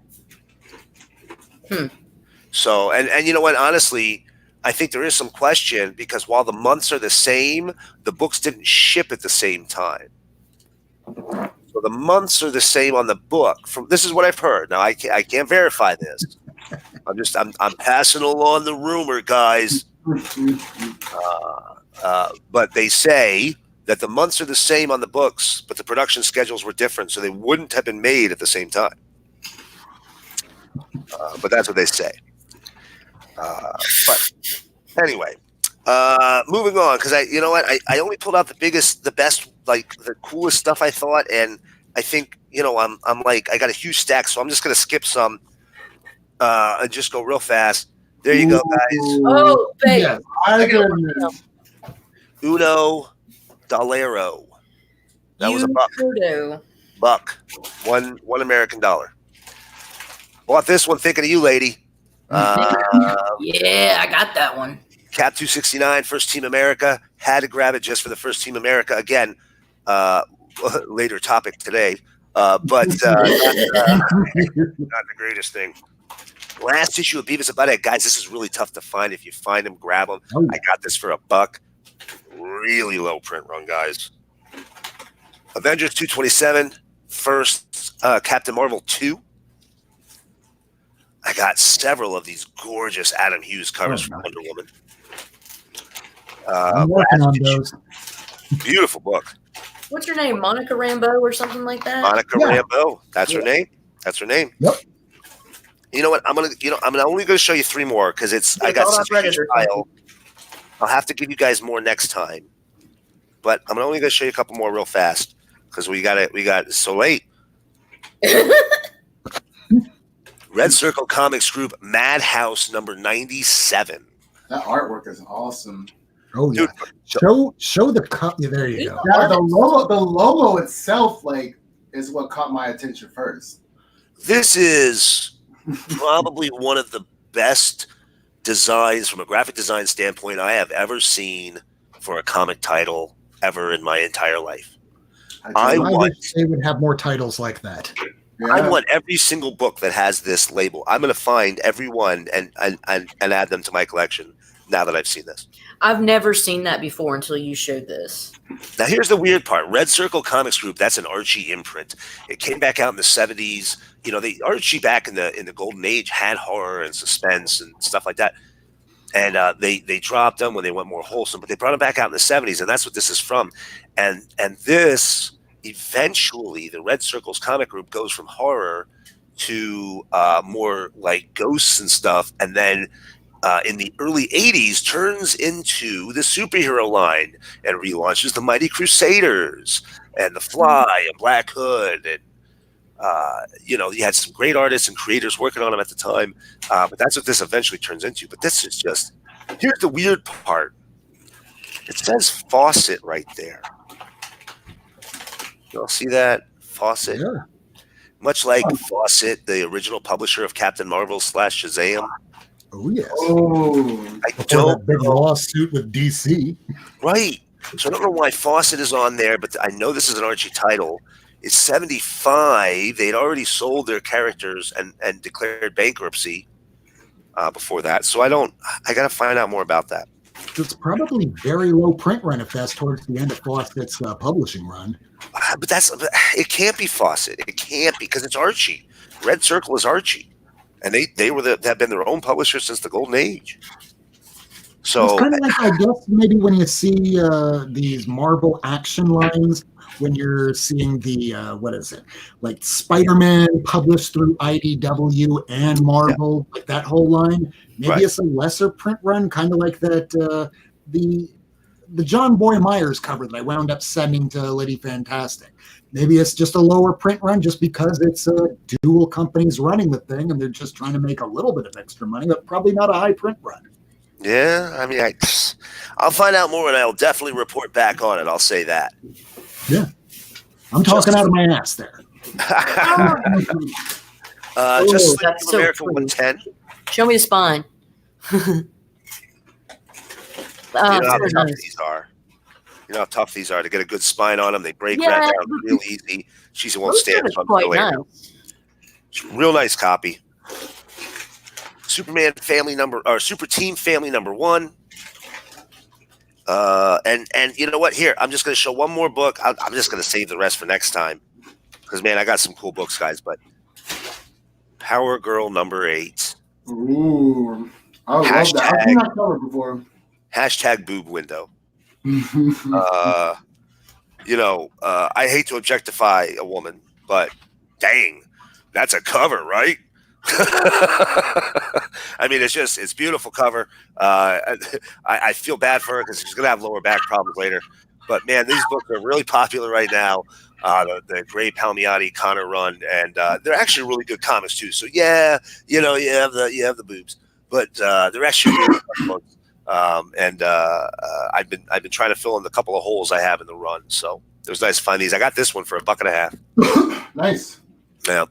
So, and you know what? Honestly, I think there is some question because while the months are the same, the books didn't ship at the same time. So the months are the same on the book. This is what I've heard. Now I can't verify this. I'm passing along the rumor, guys. But they say that the months are the same on the books, but the production schedules were different, so they wouldn't have been made at the same time. But that's what they say. But anyway, moving on, because I only pulled out the best, like the coolest stuff I thought, and I think I'm like I got a huge stack, so I'm just gonna skip some and just go real fast. There you go, guys. Oh, babe. Yes, I agree. Uno Dollaro. That was a buck. Buck. One American dollar. Bought this one thinking of you, lady. Yeah, I got that one. Cap 269, First Team America. Had to grab it just for the First Team America. Again, later topic today. But not the greatest thing. Last issue of Beavis and Butthead. Guys, this is really tough to find. If you find them, grab them. Oh. I got this for a buck. Really low print run, guys. Avengers 227, first Captain Marvel 2. I got several of these gorgeous Adam Hughes covers from Wonder Woman. I'm working on those. Beautiful book. What's her name? Monica Rambeau or something like that? Monica Rambeau. That's her name. That's her name. Yep. You know what? I'm only going to show you 3 more because I got such a huge pile. I'll have to give you guys more next time, but I'm only going to show you a couple more real fast because we got it so late. Red Circle Comics Group Madhouse number 97. That artwork is awesome. Oh yeah. Dude, show the cup. Yeah, there you go. Yeah, the logo itself is what caught my attention first. This is probably one of the best designs from a graphic design standpoint I have ever seen for a comic title ever in my entire life. I wish they would have more titles like that. Yeah. I want every single book that has this label. I'm going to find every one and add them to my collection now that I've seen this. I've never seen that before until you showed this. Now, here's the weird part. Red Circle Comics Group, that's an Archie imprint. It came back out in the 70s. Archie back in the golden age had horror and suspense and stuff like that. And they dropped them when they went more wholesome, but they brought them back out in the 70s, and that's what this is from. And this, eventually, the Red Circle's comic group goes from horror to more like ghosts and stuff, and then in the early 80s turns into the superhero line and relaunches the Mighty Crusaders and The Fly and Black Hood. And, you had some great artists and creators working on them at the time. But that's what this eventually turns into. But this is just, here's the weird part. It says Fawcett right there. Y'all see that? Fawcett? Yeah. Much like Fawcett, the original publisher of Captain Marvel / Shazam. Oh, yes. Oh, I Before don't that big know. lawsuit with DC. Right. So I don't know why Fawcett is on there, but I know this is an Archie title. It's 75. They'd already sold their characters and declared bankruptcy before that. So I got to find out more about that. It's probably very low print run if that's towards the end of Fawcett's publishing run. But it can't be Fawcett. It can't be because it's Archie. Red Circle is Archie. And they have been their own publisher since the golden age. So it's kind of like, I guess, maybe when you see these Marvel action lines, when you're seeing the, like Spider-Man published through IDW and Marvel, like that whole line. Maybe it's a lesser print run, kind of like that, the John Boy Myers cover that I wound up sending to Lady Fantastic. Maybe it's just a lower print run just because it's dual companies running the thing and they're just trying to make a little bit of extra money, but probably not a high print run. yeah, I mean, I'll find out more and I'll definitely report back on it. I'll say that. Yeah. I'm talking out of my ass there. Just like that's so America pretty. 110. Show me the spine. You know how very tough nice. these are. You know how tough these are to get a good spine on them. They break Yeah. right down real easy. She won't Those stand. are So I'm quite really- nice. It's a real nice copy. Super Team Family number 1. And you know what? Here, I'm just going to show one more book. I'm just going to save the rest for next time. because, man, I got some cool books, guys. But Power Girl #8. Ooh, I love that. I've seen that cover before. # boob window. I hate to objectify a woman, but dang, that's a cover, right? I mean, it's beautiful cover. I feel bad for her because she's gonna have lower back problems later. But man, these books are really popular right now. The Gray Palmiotti Connor run, and they're actually really good comics too. So yeah, you have the boobs, but they're actually really fun books. I've been trying to fill in the couple of holes I have in the run. So it was nice to find these. I got this one for $1.50. Nice. Yeah.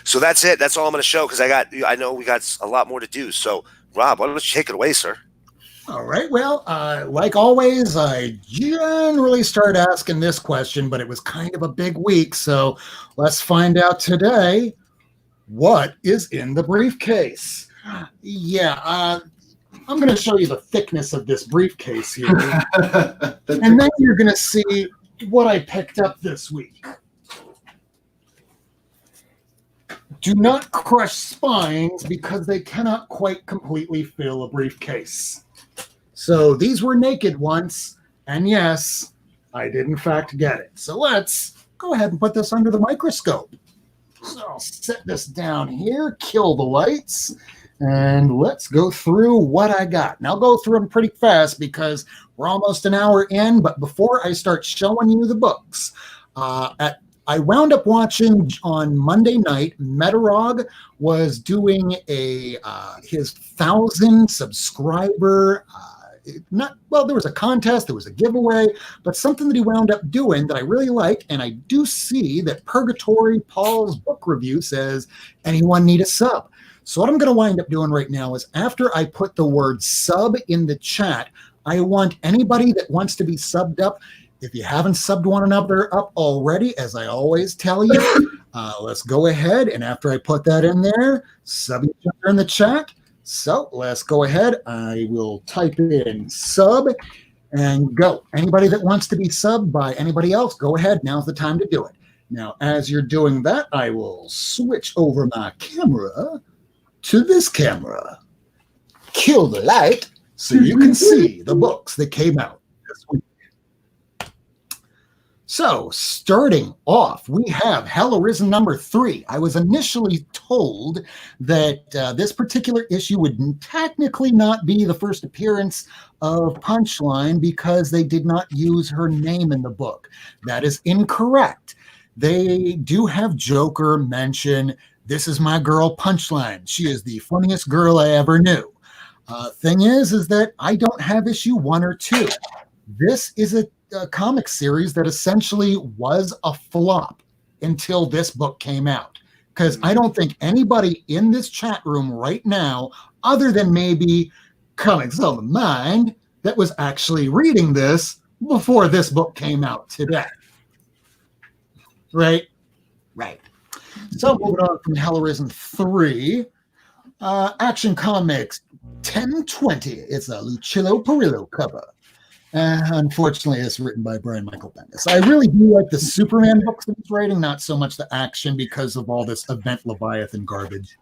So that's it. That's all I'm going to show because I know we got a lot more to do. So Rob, why don't you take it away, sir? All right. Well, like always, I generally start asking this question, but it was kind of a big week. So let's find out today what is in the briefcase. Yeah. I'm going to show you the thickness of this briefcase here. And then you're going to see what I picked up this week. Do not crush spines because they cannot quite completely fill a briefcase. So these were naked once, and yes, I did in fact get it. So let's go ahead and put this under the microscope. So I'll set this down here, kill the lights, and let's go through what I got. And I'll go through them pretty fast because we're almost an hour in, but before I start showing you the books, I wound up watching on Monday night, Metarog was doing his 1,000 subscriber, there was a contest, there was a giveaway, but something that he wound up doing that I really like, and I do see that Purgatory Paul's book review says, anyone need a sub? So what I'm going to wind up doing right now is after I put the word sub in the chat, I want anybody that wants to be subbed up. If you haven't subbed one another up already, as I always tell you, let's go ahead. And after I put that in there, sub each other in the chat. So let's go ahead. I will type in sub and go. Anybody that wants to be subbed by anybody else, go ahead. Now's the time to do it. Now, as you're doing that, I will switch over my camera to this camera. Kill the light so you can see the books that came out this week. So, starting off, we have Hell Arisen #3. I was initially told that this particular issue would technically not be the first appearance of Punchline because they did not use her name in the book. That is incorrect. They do have Joker mention, this is my girl Punchline. She is the funniest girl I ever knew. Thing is that I don't have issue 1 or 2. This is a comic series that essentially was a flop until this book came out. Because I don't think anybody in this chat room right now, other than maybe Comics on the Mind, that was actually reading this before this book came out today. Right? Right. So moving on from Hell Arisen 3, Action Comics 1020. It's a Lucillo Perillo cover. Unfortunately, it's written by Brian Michael Bendis. I really do like the Superman books that he's writing, not so much the action because of all this Event Leviathan garbage.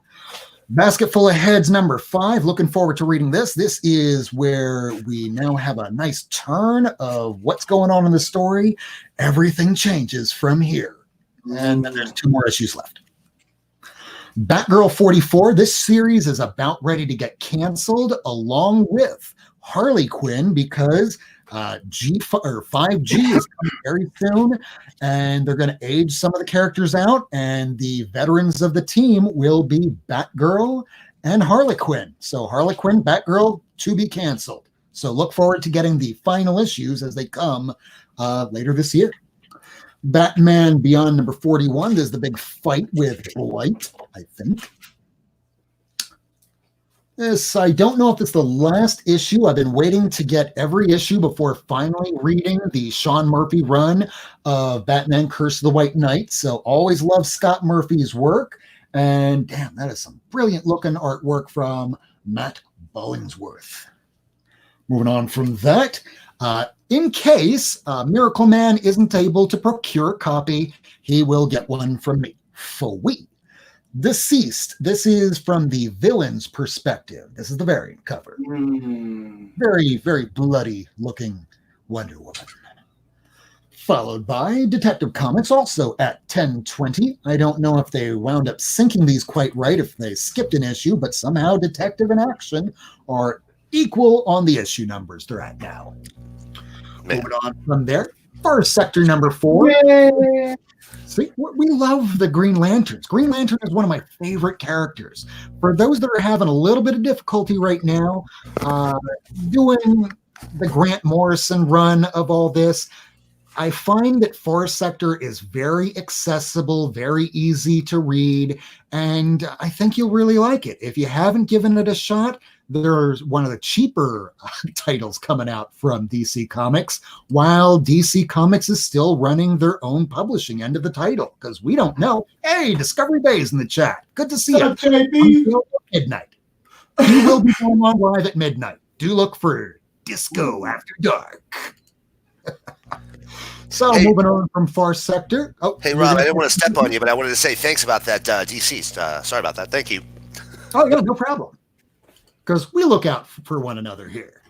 Basket Full of Heads #5. Looking forward to reading this. This is where we now have a nice turn of what's going on in the story. Everything changes from here. And then there's 2 more issues left. Batgirl 44. This series is about ready to get canceled along with Harley Quinn because 5G is coming very soon, and they're going to age some of the characters out, and the veterans of the team will be Batgirl and Harley Quinn. So Harley Quinn, Batgirl to be canceled. So look forward to getting the final issues as they come later this year. Batman Beyond #41. There's the big fight with Blight, I think. Yes, I don't know if it's the last issue. I've been waiting to get every issue before finally reading the Sean Murphy run of Batman Curse of the White Knight. So always love Scott Murphy's work. And damn, that is some brilliant looking artwork from Matt Bollingsworth. Moving on from that, In case Miracleman isn't able to procure a copy, he will get one from me. Free. Deceased. This is from the villain's perspective. This is the variant cover. Very, very bloody looking Wonder Woman. Followed by Detective Comics, also at 10/20. I don't know if they wound up syncing these quite right, if they skipped an issue, but somehow Detective and Action are equal on the issue numbers they're at now. Moving on from there, First Sector number 4. Yay! See, we love the Green Lanterns. Green Lantern is one of my favorite characters. For those that are having a little bit of difficulty right now, doing the Grant Morrison run of all this, I find that Forest Sector is very accessible, very easy to read, and I think you'll really like it. If you haven't given it a shot, there's one of the cheaper titles coming out from DC Comics, while DC Comics is still running their own publishing end of the title, because we don't know. Hey, Discovery Bay's in the chat. Good to see you. Until midnight. He will be going on live at midnight. Do look for Disco After Dark. So, moving on from Far Sector. Oh, hey, Rob, I didn't want to step on you, but I wanted to say thanks about that deceased. Sorry about that. Thank you. Oh, yeah, no problem. Because we look out for one another here.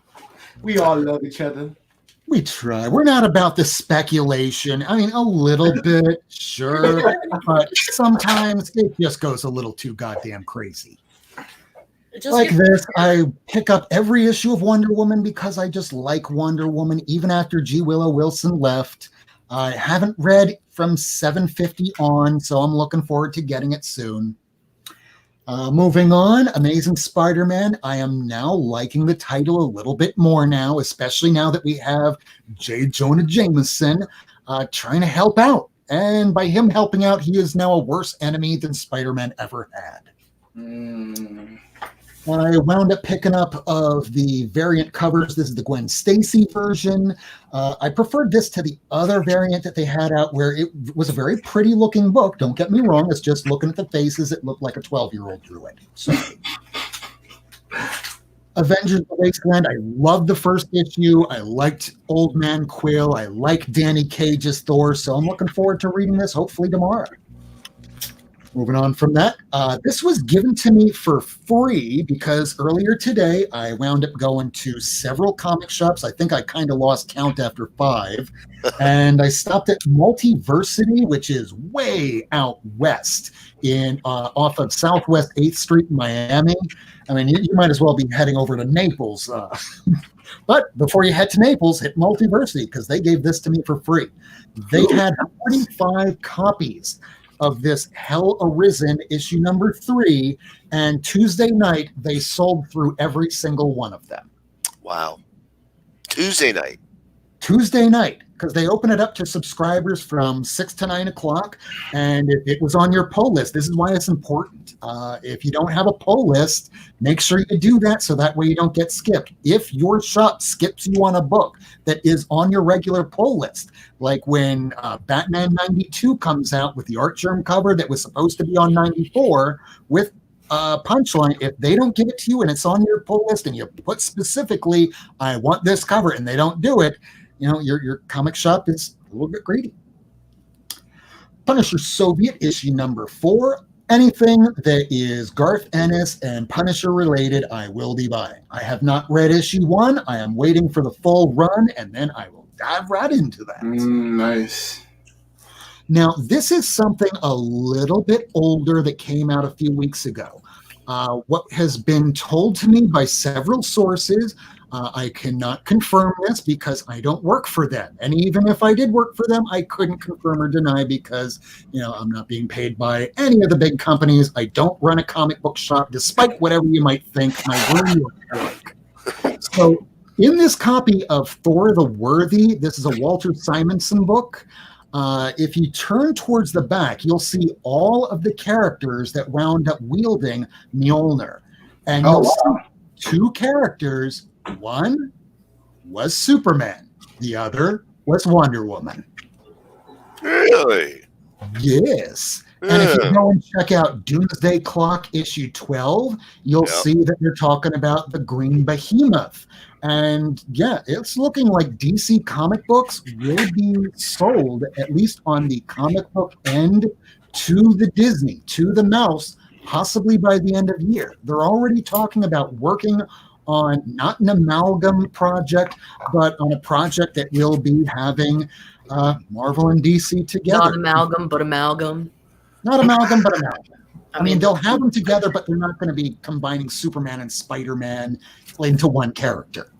We all love each other. We try. We're not about the speculation. I mean, a little bit, sure. But sometimes it just goes a little too goddamn crazy. Like this, I pick up every issue of Wonder Woman because I just like Wonder Woman, even after G. Willow Wilson left. I haven't read from 750 on, so I'm looking forward to getting it soon. Moving on, Amazing Spider-Man. I am now liking the title a little bit more now, especially now that we have J. Jonah Jameson trying to help out. And by him helping out, he is now a worse enemy than Spider-Man ever had. I wound up picking up of the variant covers. This is the Gwen Stacy version. I preferred this to the other variant that they had out, where it was a very pretty looking book. Don't get me wrong. It's just looking at the faces. It looked like a 12-year-old drew it. So, Avengers: The Wasteland. I loved the first issue. I liked Old Man Quill. I like Danny Cage as Thor. So I'm looking forward to reading this hopefully tomorrow. Moving on from that, this was given to me for free because earlier today I wound up going to several comic shops. I think I kind of lost count after 5. And I stopped at Multiversity, which is way out west in off of Southwest 8th Street in Miami. I mean, you might as well be heading over to Naples. But before you head to Naples, hit Multiversity because they gave this to me for free. They had 45 copies of this Hell Arisen issue number 3, and Tuesday night they sold through every single one of them. Wow. Tuesday night, because they open it up to subscribers from 6 to 9 o'clock, and it was on your pull list. This is why it's important. If you don't have a pull list, make sure you do that so that way you don't get skipped. If your shop skips you on a book that is on your regular pull list, like when Batman 92 comes out with the Art Germ cover that was supposed to be on 94 with Punchline, if they don't give it to you and it's on your pull list and you put specifically, I want this cover, and they don't do it, you know, your comic shop is a little bit greedy. Punisher Soviet issue number 4. Anything that is Garth Ennis and Punisher related, I will be buying. I have not read issue 1. I am waiting for the full run, and then I will dive right into that. Nice. Now, this is something a little bit older that came out a few weeks ago. What has been told to me by several sources, I cannot confirm this because I don't work for them. And even if I did work for them, I couldn't confirm or deny because, you know, I'm not being paid by any of the big companies. I don't run a comic book shop, despite whatever you might think my room looks like. So in this copy of Thor the Worthy, this is a Walter Simonson book. If you turn towards the back, you'll see all of the characters that wound up wielding Mjolnir. And you'll see 2 characters. One was Superman. The other was Wonder Woman. Really? Yes. And if you go and check out Doomsday Clock issue 12, you'll see that they're talking about the Green Behemoth. And yeah, it's looking like DC comic books will be sold, at least on the comic book end, to the Disney, to the mouse, possibly by the end of the year. They're already talking about working on not an amalgam project, but on a project that will be having Marvel and DC together. Not amalgam, but amalgam. Not amalgam, but amalgam. I mean, they'll have them together, but they're not going to be combining Superman and Spider-Man into one character.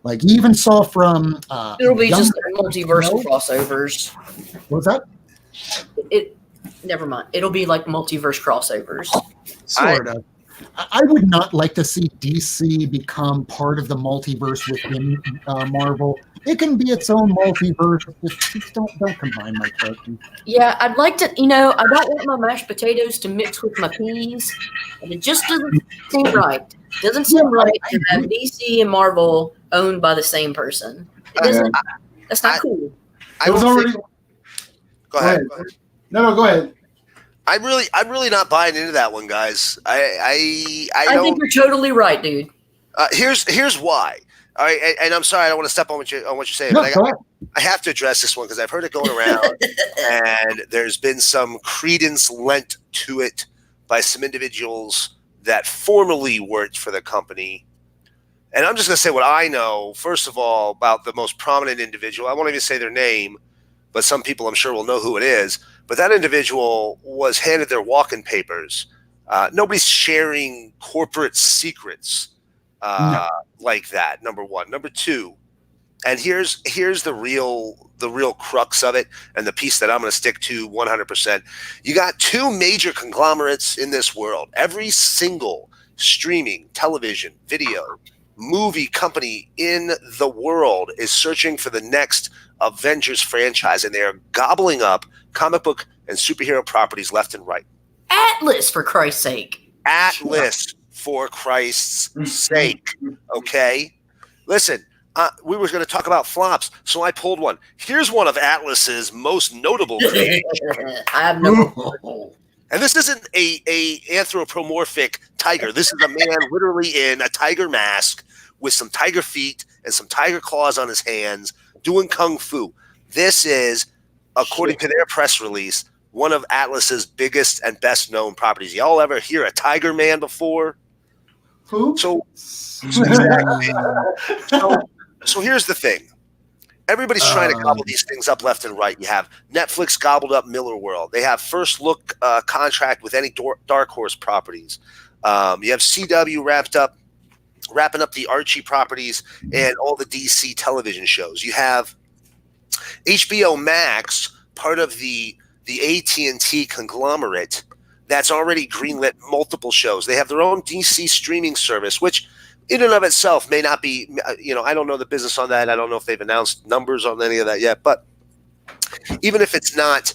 Like you even saw from it'll be just multiverse crossovers. What was that? Never mind. It'll be like multiverse crossovers. Sort of. I would not like to see DC become part of the multiverse within Marvel. It can be its own multiverse. Just don't combine my characters. Yeah, I'd like to. I don't want my mashed potatoes to mix with my peas, and it just doesn't seem right. It doesn't seem right to have DC and Marvel owned by the same person. It doesn't. That's not cool. It was already. Go ahead. No, go ahead. I'm really not buying into that one, guys. I think you're totally right, dude. Here's why. All right, and I'm sorry, I don't want to step on what you're saying, No, but I have to address this one because I've heard it going around, and there's been some credence lent to it by some individuals that formerly worked for the company. And I'm just going to say what I know, first of all, about the most prominent individual. I won't even say their name, but some people I'm sure will know who it is. But that individual was handed their walk-in papers. Nobody's sharing corporate secrets like that, number one. Number two, and here's the real crux of it, and the piece that I'm going to stick to 100%. You got two major conglomerates in this world. Every single streaming, television, video, movie company in the world is searching for the next Avengers franchise, and they are gobbling up comic book and superhero properties left and right. Atlas, for Christ's sake. Atlas, for Christ's sake. Okay? Listen, we were going to talk about flops, so I pulled one. Here's one of Atlas's most notable creations. I have no. And this isn't a anthropomorphic tiger. This is a man literally in a tiger mask with some tiger feet and some tiger claws on his hands doing kung fu. This is, according to their press release, one of Atlas's biggest and best known properties. Y'all ever hear a Tiger Man before? Who? So exactly. So here's the thing. Everybody's trying to gobble these things up left and right. You have Netflix gobbled up Miller World. They have first look contract with any Dark Horse properties. You have CW wrapping up the Archie properties and all the DC television shows. You have HBO Max, part of the AT&T conglomerate, that's already greenlit multiple shows. They have their own DC streaming service, which in and of itself may not be, I don't know the business on that. I don't know if they've announced numbers on any of that yet. But even if it's not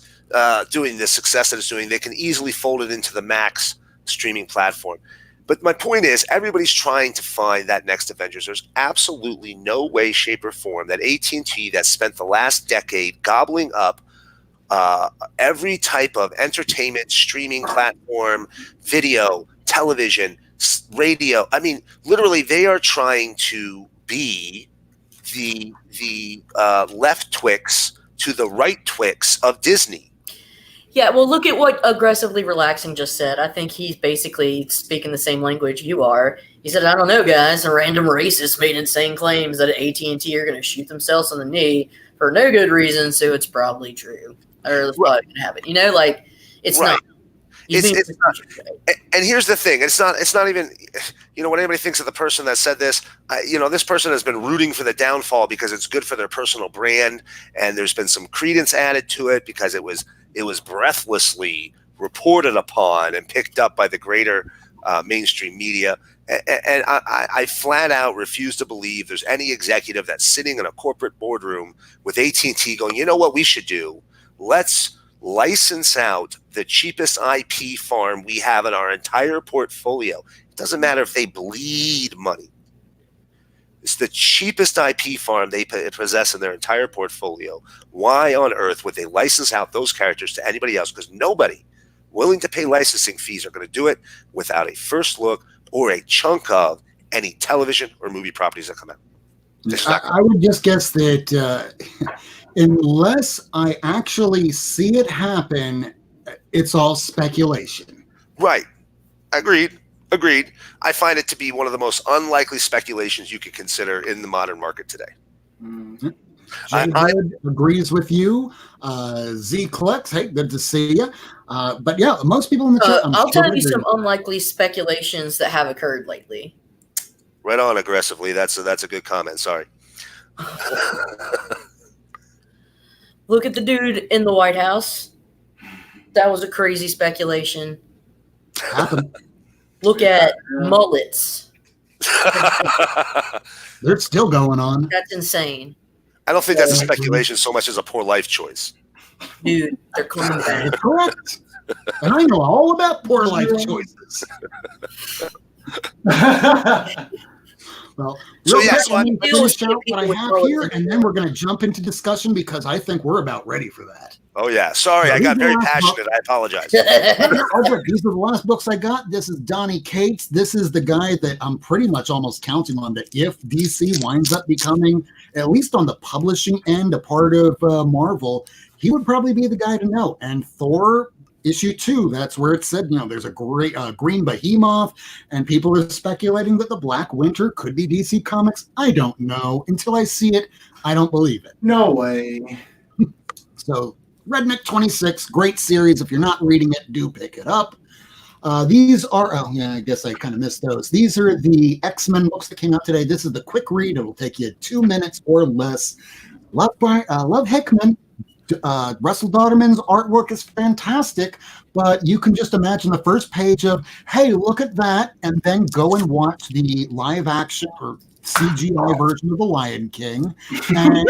doing the success that it's doing, they can easily fold it into the Max streaming platform. But my point is, everybody's trying to find that next Avengers. There's absolutely no way, shape, or form that AT&T that spent the last decade gobbling up every type of entertainment, streaming platform, video, television, radio. I mean, literally, they are trying to be the left Twix to the right Twix of Disney. Yeah, well, look at what Aggressively Relaxing just said. I think he's basically speaking the same language you are. He said, I don't know, guys. A random racist made insane claims that AT&T are going to shoot themselves in the knee for no good reason, so it's probably true. Or they're probably going to have it. It's right. not. And here's the thing. It's not even, when anybody thinks of the person that said this, this person has been rooting for the downfall because it's good for their personal brand. And there's been some credence added to it because it was breathlessly reported upon and picked up by the greater mainstream media. And I flat out refuse to believe there's any executive that's sitting in a corporate boardroom with AT&T going, you know what we should do? Let's license out the cheapest IP farm we have in our entire portfolio. It doesn't matter if they bleed money. It's the cheapest IP farm they possess in their entire portfolio. Why on earth would they license out those characters to anybody else? Because nobody willing to pay licensing fees are going to do it without a first look or a chunk of any television or movie properties that come out. I would just guess that unless I actually see it happen, it's all speculation. Right. Agreed. I find it to be one of the most unlikely speculations you could consider in the modern market today. Mm-hmm. I agrees with you. Z collects. Hey, good to see you. But yeah, most people in the chat. I'll tell you some unlikely speculations that have occurred lately. Right on, aggressively. That's a good comment. Sorry. Look at the dude in the White House. That was a crazy speculation. Happened. Look at mullets. They're still going on. That's insane. I don't think that's a speculation so much as a poor life choice. Dude, they're coming back. Correct. And I know all about poor life choices. Well, so yeah, let me finish out what I have here, and then we're going to jump into discussion because I think we're about ready for that. Oh yeah, sorry, I got very passionate. I apologize. These are the last books I got. This is Donny Cates. This is the guy that I'm pretty much almost counting on that if DC winds up becoming, at least on the publishing end, a part of Marvel, he would probably be the guy to know. And Thor issue 2, that's where it said, there's a great green behemoth, and people are speculating that the Black Winter could be DC Comics. I don't know. Until I see it, I don't believe it. No way. So, Redneck 26, great series. If you're not reading it, do pick it up. These are, I guess I kind of missed those. These are the X-Men books that came out today. This is the quick read. It'll take you 2 minutes or less. Love Hickman. Russell Dodderman's artwork is fantastic, but you can just imagine the first page of, hey, look at that, and then go and watch the live action or CGI version of The Lion King, and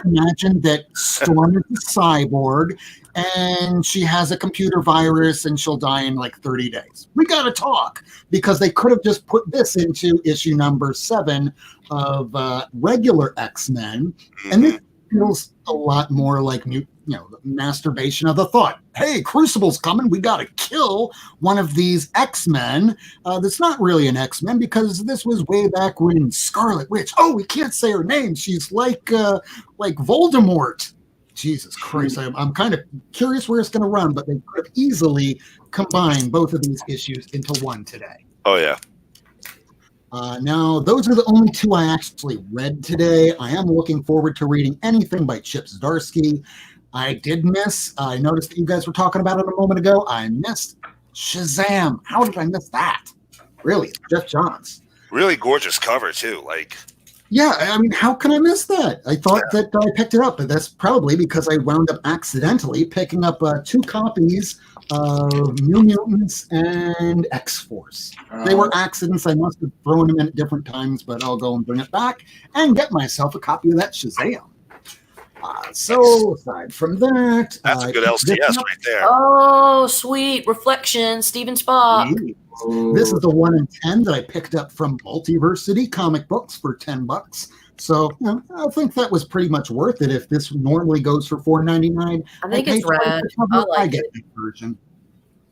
imagine that Storm is a cyborg, and she has a computer virus, and she'll die in like 30 days. We got to talk, because they could have just put this into issue number 7 of regular X-Men, and it feels a lot more like the masturbation of the thought. Hey, Crucible's coming. We got to kill one of these X-Men. That's not really an X-Men because this was way back when Scarlet Witch. Oh, we can't say her name. She's like Voldemort. Jesus Christ. I'm kind of curious where it's going to run, but they could have easily combined both of these issues into one today. Oh, yeah. Now, those are the only 2 I actually read today. I am looking forward to reading anything by Chip Zdarsky. I did miss, I noticed that you guys were talking about it a moment ago. I missed Shazam. How did I miss that? Really, Jeff Johns. Really gorgeous cover, too. Yeah, I mean, how can I miss that? I thought that I picked it up, but that's probably because I wound up accidentally picking up 2 copies of New Mutants and X-Force. They were accidents. I must have thrown them in at different times, but I'll go and bring it back and get myself a copy of that Shazam. So aside from that, that's a good LCS right there. Oh, sweet Reflection, Steven Spock. This is the 1 in 10 that I picked up from Multiversity Comic Books for $10. So I think that was pretty much worth it. If this normally goes for $4.99, I think it's rad. I get the version.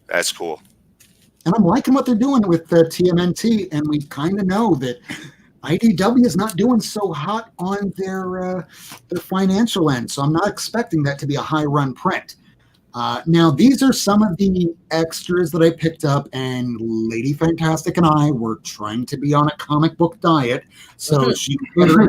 That's cool. And I'm liking what they're doing with TMNT, and we kind of know that IDW is not doing so hot on their financial end, so I'm not expecting that to be a high-run print. Now, these are some of the extras that I picked up, and Lady Fantastic and I were trying to be on a comic book diet, so she can get her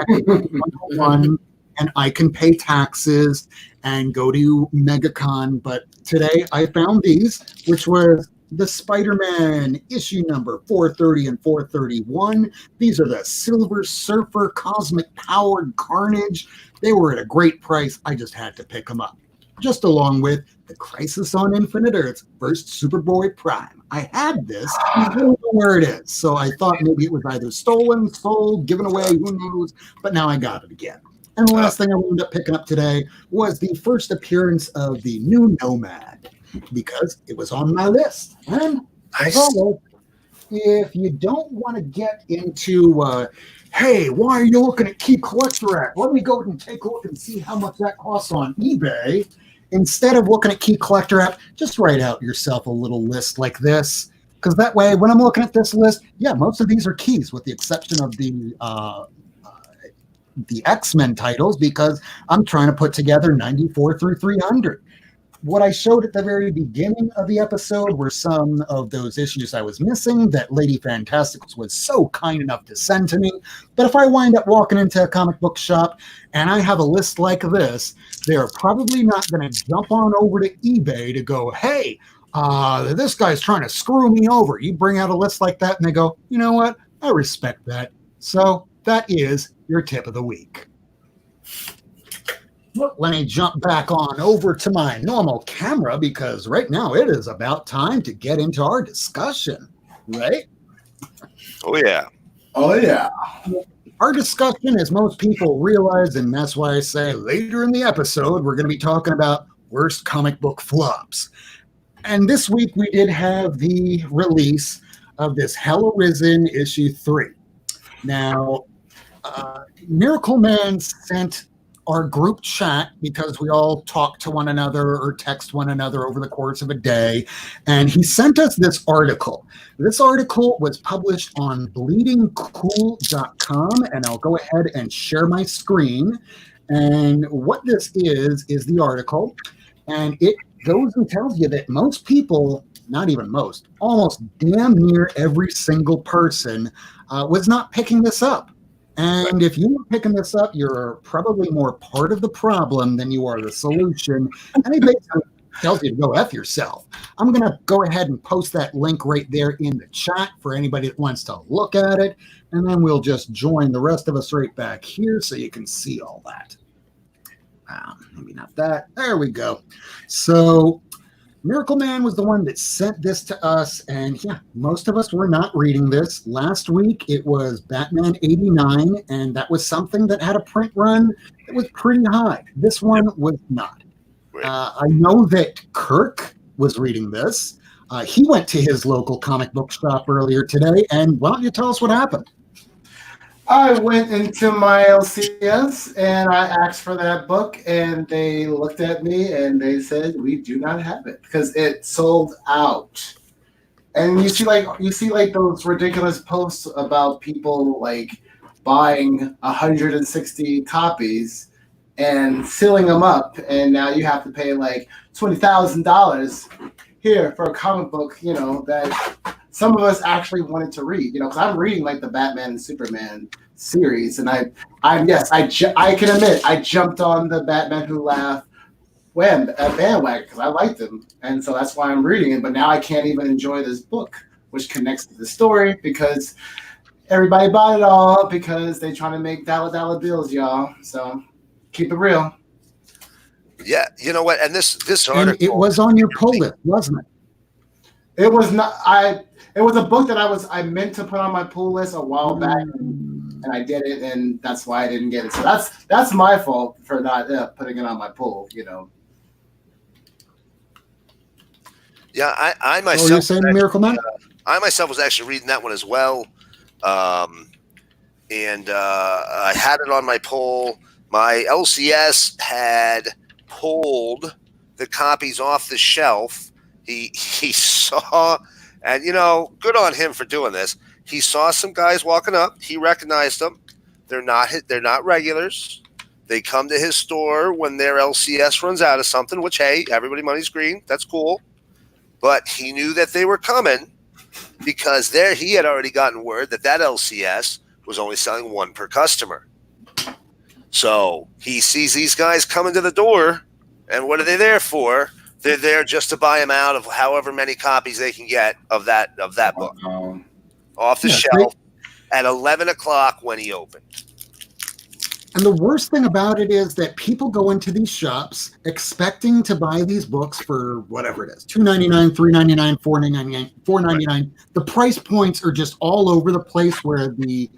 one, and I can pay taxes and go to MegaCon. But today I found these, which were the Spider-Man issue number 430 and 431. These are the Silver Surfer Cosmic Powered Carnage. They were at a great price. I just had to pick them up. Just along with the Crisis on Infinite Earths first Superboy Prime. I had this. I don't know where it is. So I thought maybe it was either stolen, sold, given away, who knows. But now I got it again. And the last thing I wound up picking up today was the first appearance of the new Nomad, because it was on my list. And as always, if you don't want to get into, hey, why are you looking at Keep Collector Act? Let me go and take a look and see how much that costs on eBay. instead of looking at Key Collector app, just write out yourself a little list like this. Because that way, when I'm looking at this list, yeah, most of these are keys, with the exception of the X-Men titles, because I'm trying to put together 94 through 300. What I showed at the very beginning of the episode were some of those issues I was missing that Lady Fantastic was so kind enough to send to me. But if I wind up walking into a comic book shop and I have a list like this, they're probably not going to jump on over to eBay to go, hey, this guy's trying to screw me over. You bring out a list like that and they go, you know what? I respect that. So that is your tip of the week. Well, let me jump back on over to my normal camera, because right now it is about time to get into our discussion, right? Oh, yeah. Oh, yeah. Our discussion, as most people realize, and that's why I say later in the episode, we're going to be talking about worst comic book flops. And this week we did have the release of this Hell Arisen issue 3. Now, Miracleman sent our group chat, because we all talk to one another or text one another over the course of a day, and he sent us this article. This article was published on bleedingcool.com, and I'll go ahead and share my screen. And what this is the article, and it goes and tells you that most people, not even most, almost damn near every single person was not picking this up. And if you were picking this up, you're probably more part of the problem than you are the solution. And it basically tells you to go F yourself. I'm going to go ahead and post that link right there in the chat for anybody that wants to look at it. And then we'll just join the rest of us right back here so you can see all that. Maybe not that. There we go. So Miracleman was the one that sent this to us, and yeah, most of us were not reading this. Last week, it was Batman 89, and that was something that had a print run that was pretty high. This one was not. I know that Kirk was reading this. He went to his local comic book shop earlier today, and why don't you tell us what happened? I went into my LCS and I asked for that book, and they looked at me and they said, "We do not have it," because it sold out. And you see like those ridiculous posts about people like buying 160 copies and sealing them up, and now you have to pay like $20,000 here for a comic book, that some of us actually wanted to read, because I'm reading like the Batman and Superman series, and I can admit I jumped on the Batman Who Laughed bandwagon because I liked him, and so that's why I'm reading it. But now I can't even enjoy this book, which connects to the story, because everybody bought it all because they trying to make dollar bills, y'all. So keep it real. Yeah, you know what? And this article, and it was on your pull list, wasn't it? It was not. It was a book that I meant to put on my pull list a while back, and I did it, and that's why I didn't get it. So that's my fault for not putting it on my pull. Yeah, I myself. Oh, you're saying Miracleman? I myself was actually reading that one as well, and I had it on my pull. My LCS had pulled the copies off the shelf. He saw, and good on him for doing this. He saw some guys walking up. He recognized them. They're not regulars. They come to his store when their LCS runs out of something, which, hey, everybody money's green. That's cool. But he knew that they were coming because he had already gotten word that LCS was only selling one per customer. So he sees these guys coming to the door, and what are they there for? They're there just to buy him out of however many copies they can get of that book off the shelf at 11 o'clock when he opened. And the worst thing about it is that people go into these shops expecting to buy these books for whatever it is, $2.99, $3.99, $4.99. The price points are just all over the place, where the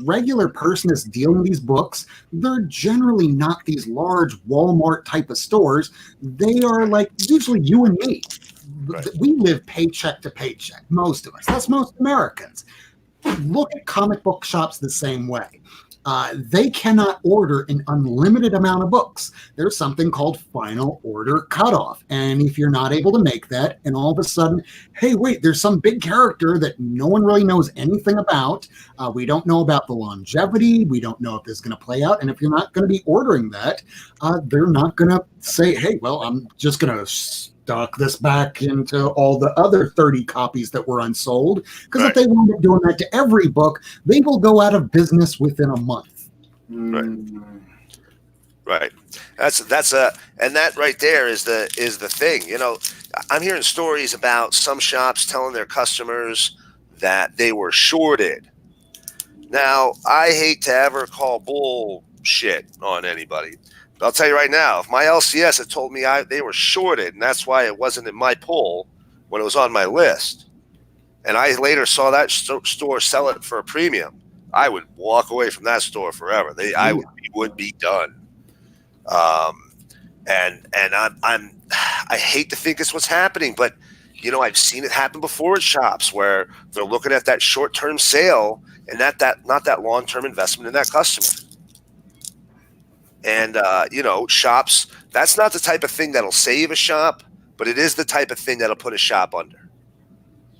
regular person is dealing these books. They're generally not these large Walmart type of stores. They are like usually you and me. Right. We live paycheck to paycheck, most of us. That's most Americans. Look at comic book shops the same way. they cannot order an unlimited amount of books. There's something called final order cutoff. And if you're not able to make that, and all of a sudden, hey, wait, there's some big character that no one really knows anything about. We don't know about the longevity. We don't know if this is going to play out. And if you're not going to be ordering that, they're not going to say, hey, well, I'm just going to stock this back into all the other 30 copies that were unsold. Because if they wind up doing that to every book, they will go out of business within a month. Right. And that right there is the thing. You know, I'm hearing stories about some shops telling their customers that they were shorted. Now, I hate to ever call bullshit on anybody. But I'll tell you right now, if my LCS had told me they were shorted, and that's why it wasn't in my pull when it was on my list, and I later saw that store sell it for a premium, I would walk away from that store forever. I would be done. And I hate to think it's what's happening, but you know, I've seen it happen before at shops where they're looking at that short-term sale and not that long-term investment in that customer. And you know, shops, that's not the type of thing that'll save a shop, but it is the type of thing that'll put a shop under.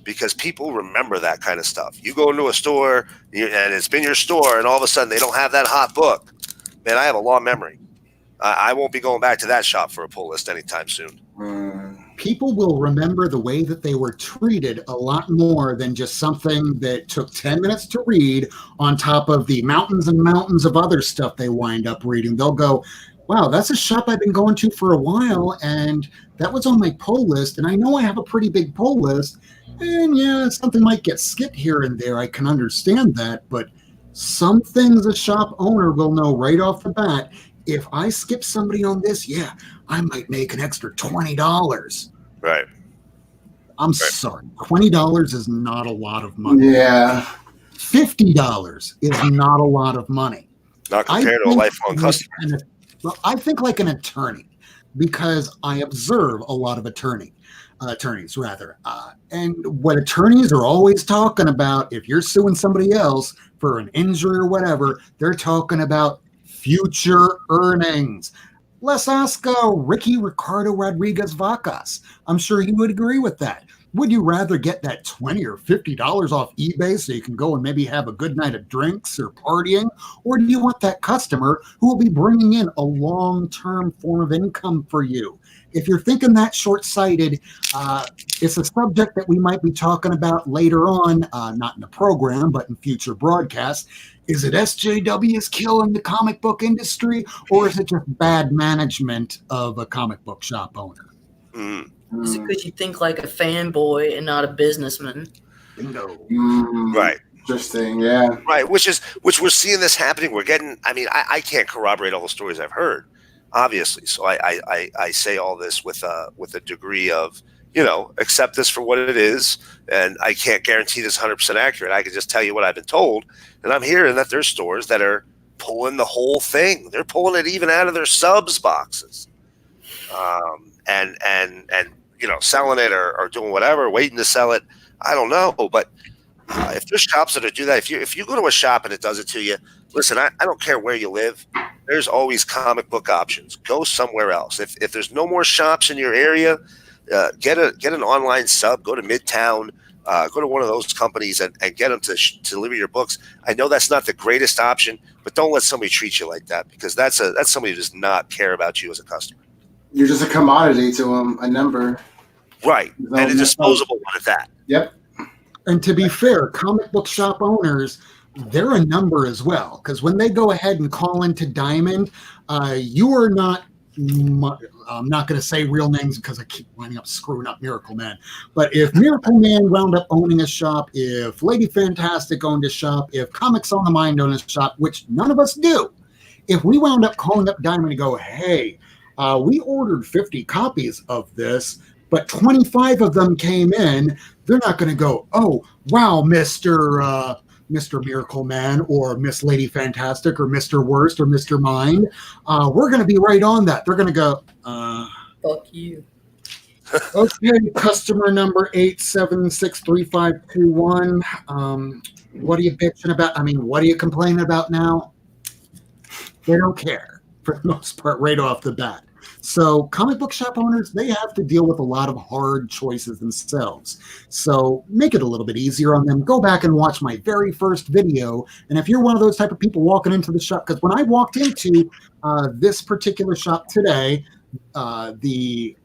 Because people remember that kind of stuff. You go into a store and it's been your store, and all of a sudden they don't have that hot book. Man, I have a long memory. I won't be going back to that shop for a pull list anytime soon. People will remember the way that they were treated a lot more than just something that took 10 minutes to read on top of the mountains and mountains of other stuff they wind up reading. They'll go, wow, that's a shop I've been going to for a while, and that was on my pull list, and I know I have a pretty big pull list, and yeah, something might get skipped here and there. I can understand that, but some things a shop owner will know right off the bat. If I skip somebody on this, yeah, I might make an extra $20. Right. I'm sorry. $20 is not a lot of money. Yeah. $50 is not a lot of money. Not compared to a lifelong customer. Well, I think like an attorney, because I observe a lot of attorneys. And what attorneys are always talking about, if you're suing somebody else for an injury or whatever, they're talking about future earnings. Let's ask Ricky Ricardo Rodriguez Vacas. I'm sure he would agree with that. Would you rather get that $20 or $50 off eBay so you can go and maybe have a good night of drinks or partying? Or do you want that customer who will be bringing in a long-term form of income for you? If you're thinking that short-sighted, it's a subject that we might be talking about later on, not in the program, but in future broadcasts. Is it SJW is killing the comic book industry, or is it just bad management of a comic book shop owner? Is it because you think like a fanboy and not a businessman? Bingo. Right. Interesting, yeah. Right, which we're seeing this happening. We're getting, I mean, I can't corroborate all the stories I've heard, obviously. So I say all this with a degree of, you know, accept this for what it is. And I can't guarantee this 100% accurate. I can just tell you what I've been told. And I'm hearing that there's stores that are pulling the whole thing. They're pulling it even out of their subs boxes. And you know, selling it or doing whatever, waiting to sell it. I don't know. But if there's shops that do that, if you go to a shop and it does it to you, listen, I don't care where you live. There's always comic book options. Go somewhere else. If there's no more shops in your area, get an online sub. Go to Midtown. Go to one of those companies and get them to deliver your books. I know that's not the greatest option, but don't let somebody treat you like that, because that's somebody who does not care about you as a customer. You're just a commodity to them, a number. Right, and a disposable one at that. Yep. And to be fair, comic book shop owners, they're a number as well, because when they go ahead and call into Diamond, you are not. I'm not going to say real names because I keep winding up screwing up Miracleman. But if Miracleman wound up owning a shop, if Lady Fantastic owned a shop, if Comics on the Mind owned a shop, which none of us do, if we wound up calling up Diamond and go, hey, we ordered 50 copies of this, but 25 of them came in, they're not going to go, oh, wow, Mr. Miracleman or Miss Lady Fantastic or Mr. Worst or Mr. Mind. We're going to be right on that. They're going to go, fuck you. Okay, customer number 8763521. What are you bitching about? I mean, what are you complaining about now? They don't care for the most part right off the bat. So comic book shop owners, they have to deal with a lot of hard choices themselves. So make it a little bit easier on them. Go back and watch my very first video. And if you're one of those type of people walking into the shop, because when I walked into this particular shop today, the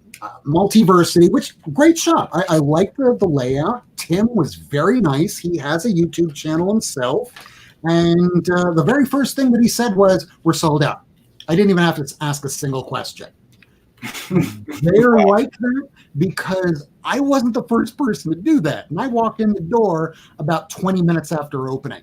Multiversity, which great shop. I like the layout. Tim was very nice. He has a YouTube channel himself. And the very first thing that he said was, we're sold out. I didn't even have to ask a single question. They're like that because I wasn't the first person to do that. And I walked in the door about 20 minutes after opening.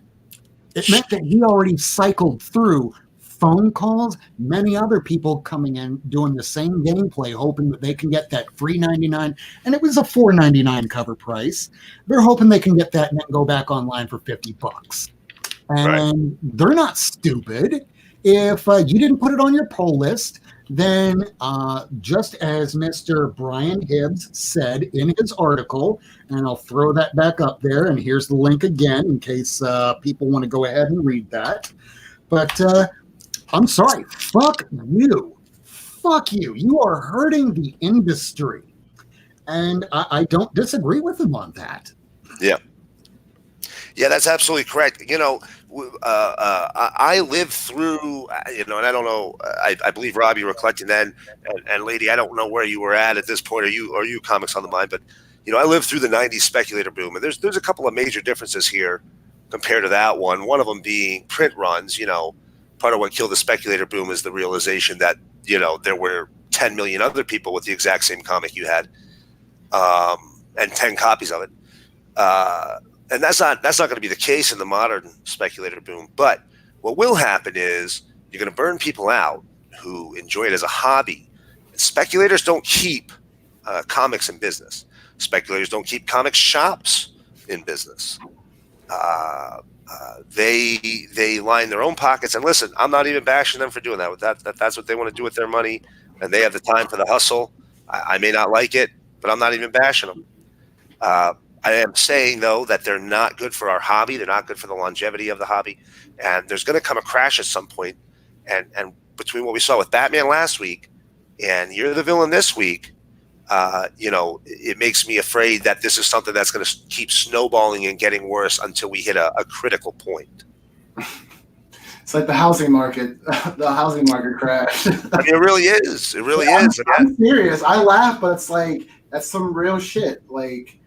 It meant that he already cycled through phone calls, many other people coming in doing the same gameplay, hoping that they can get that free 99. And it was a $4.99 cover price. They're hoping they can get that and then go back online for $50. And they're not stupid. If you didn't put it on your poll list, then just as Mr. Brian Hibbs said in his article, and I'll throw that back up there, and here's the link again in case people want to go ahead and read that. But I'm sorry, fuck you. Fuck you. You are hurting the industry. And I don't disagree with him on that. Yeah. Yeah, that's absolutely correct. You know, I lived through, and I don't know, I believe, Rob, you were collecting then, and Lady, I don't know where you were at this point. Are you Comics on the Mind? But, I lived through the 90s speculator boom, and there's a couple of major differences here compared to that one. One of them being print runs. Part of what killed the speculator boom is the realization that, there were 10 million other people with the exact same comic you had, and 10 copies of it. And that's not going to be the case in the modern speculator boom. But what will happen is you're going to burn people out who enjoy it as a hobby. And speculators don't keep comics in business. Speculators don't keep comic shops in business. They line their own pockets. And listen, I'm not even bashing them for doing that. That's what they want to do with their money, and they have the time for the hustle. I may not like it, but I'm not even bashing them. I am saying, though, that they're not good for our hobby. They're not good for the longevity of the hobby. And there's going to come a crash at some point. And between what we saw with Batman last week and You're the Villain this week, it makes me afraid that this is something that's going to keep snowballing and getting worse until we hit a critical point. It's like the housing market. The housing market crashed. I mean, it really is. It really is. I'm serious. I laugh, but it's like, that's some real shit. Like,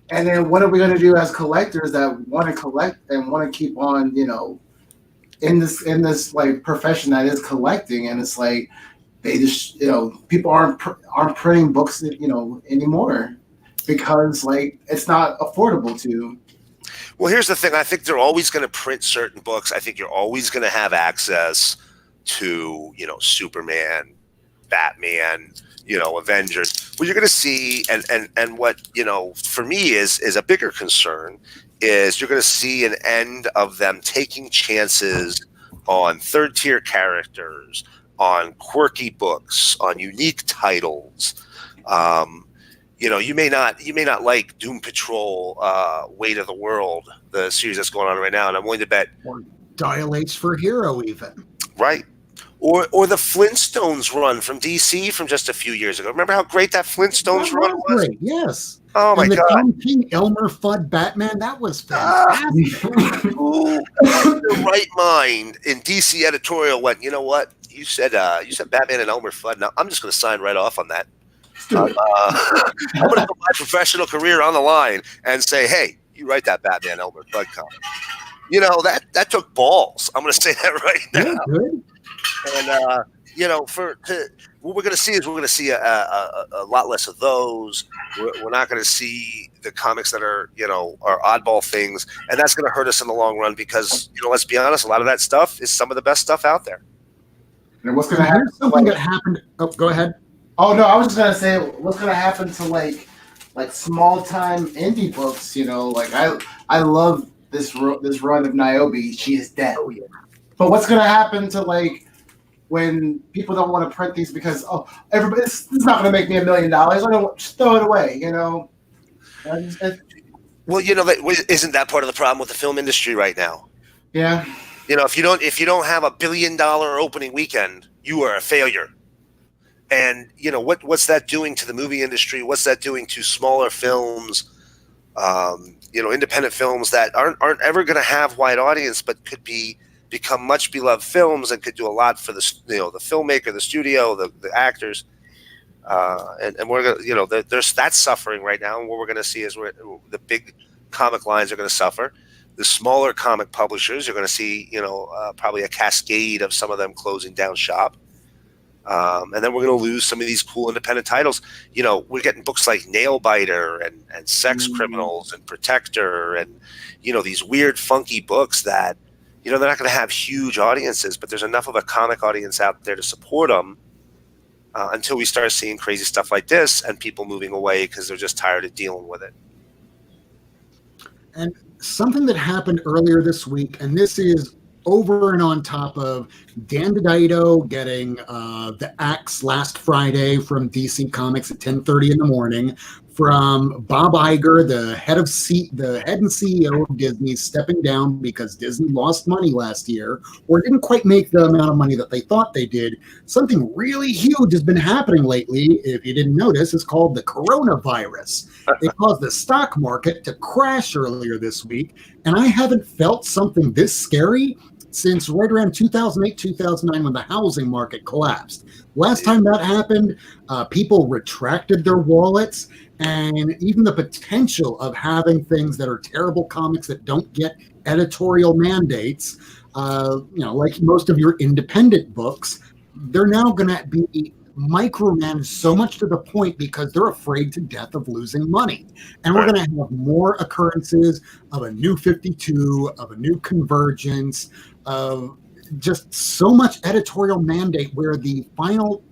and then what are we going to do as collectors that want to collect and want to keep on, in this like profession that is collecting? And it's like, they just, people aren't printing books, anymore because like it's not affordable to. Well, here's the thing. I think they're always going to print certain books. I think you're always going to have access to, Superman, Batman, Avengers. What you're going to see, and what, for me is a bigger concern, is you're going to see an end of them taking chances on third-tier characters, on quirky books, on unique titles. You may not like Doom Patrol, Weight of the World, the series that's going on right now, and I'm willing to bet. Or Dial H for Hero, even. Right. Or the Flintstones run from DC from just a few years ago. Remember how great that Flintstones run was? Great, yes. Oh my God! Tom King, Elmer Fudd Batman, that was fantastic. Who in the right mind in DC editorial went, you know what? You said Batman and Elmer Fudd. Now I'm just going to sign right off on that. I'm going to put my professional career on the line and say, hey, you write that Batman Elmer Fudd comic. That took balls. I'm going to say that right now. Yeah, good. And what we're going to see is a lot less of those. We're not going to see the comics that are oddball things, and that's going to hurt us in the long run because let's be honest, a lot of that stuff is some of the best stuff out there. And what's going to happen? Something that happened. Oh, go ahead. Oh no, I was just going to say what's going to happen to like small time indie books. Like I love this run of Niobe. She is dead. Oh yeah. But what's going to happen to like when people don't want to print these because everybody this is not going to make me $1 million. I don't just throw it away. Well, isn't that part of the problem with the film industry right now? Yeah. if you don't have $1 billion opening weekend, you are a failure. And what's that doing to the movie industry? What's that doing to smaller films? Independent films that aren't ever going to have wide audience, but could become much beloved films and could do a lot for the filmmaker, the studio, the actors. And we're gonna, there's that's suffering right now. And what we're going to see is the big comic lines are going to suffer. The smaller comic publishers are going to see, probably a cascade of some of them closing down shop. And then we're going to lose some of these cool independent titles. We're getting books like Nailbiter and Sex Criminals and Protector and, these weird, funky books that, they're not going to have huge audiences, but there's enough of a comic audience out there to support them until we start seeing crazy stuff like this and people moving away because they're just tired of dealing with it. And something that happened earlier this week, and this is over and on top of Dan DiDio getting the axe last Friday from DC Comics at 10:30 in the morning, from Bob Iger, the head and CEO of Disney, stepping down because Disney lost money last year or didn't quite make the amount of money that they thought they did. Something really huge has been happening lately, if you didn't notice. It's called the coronavirus. It caused the stock market to crash earlier this week, and I haven't felt something this scary since right around 2008, 2009, when the housing market collapsed. Last time that happened, people retracted their wallets, and even the potential of having things that are terrible comics that don't get editorial mandates, like most of your independent books, they're now going to be micromanaged so much to the point because they're afraid to death of losing money. And we're going to have more occurrences of a new 52, of a new Convergence, of just so much editorial mandate where the final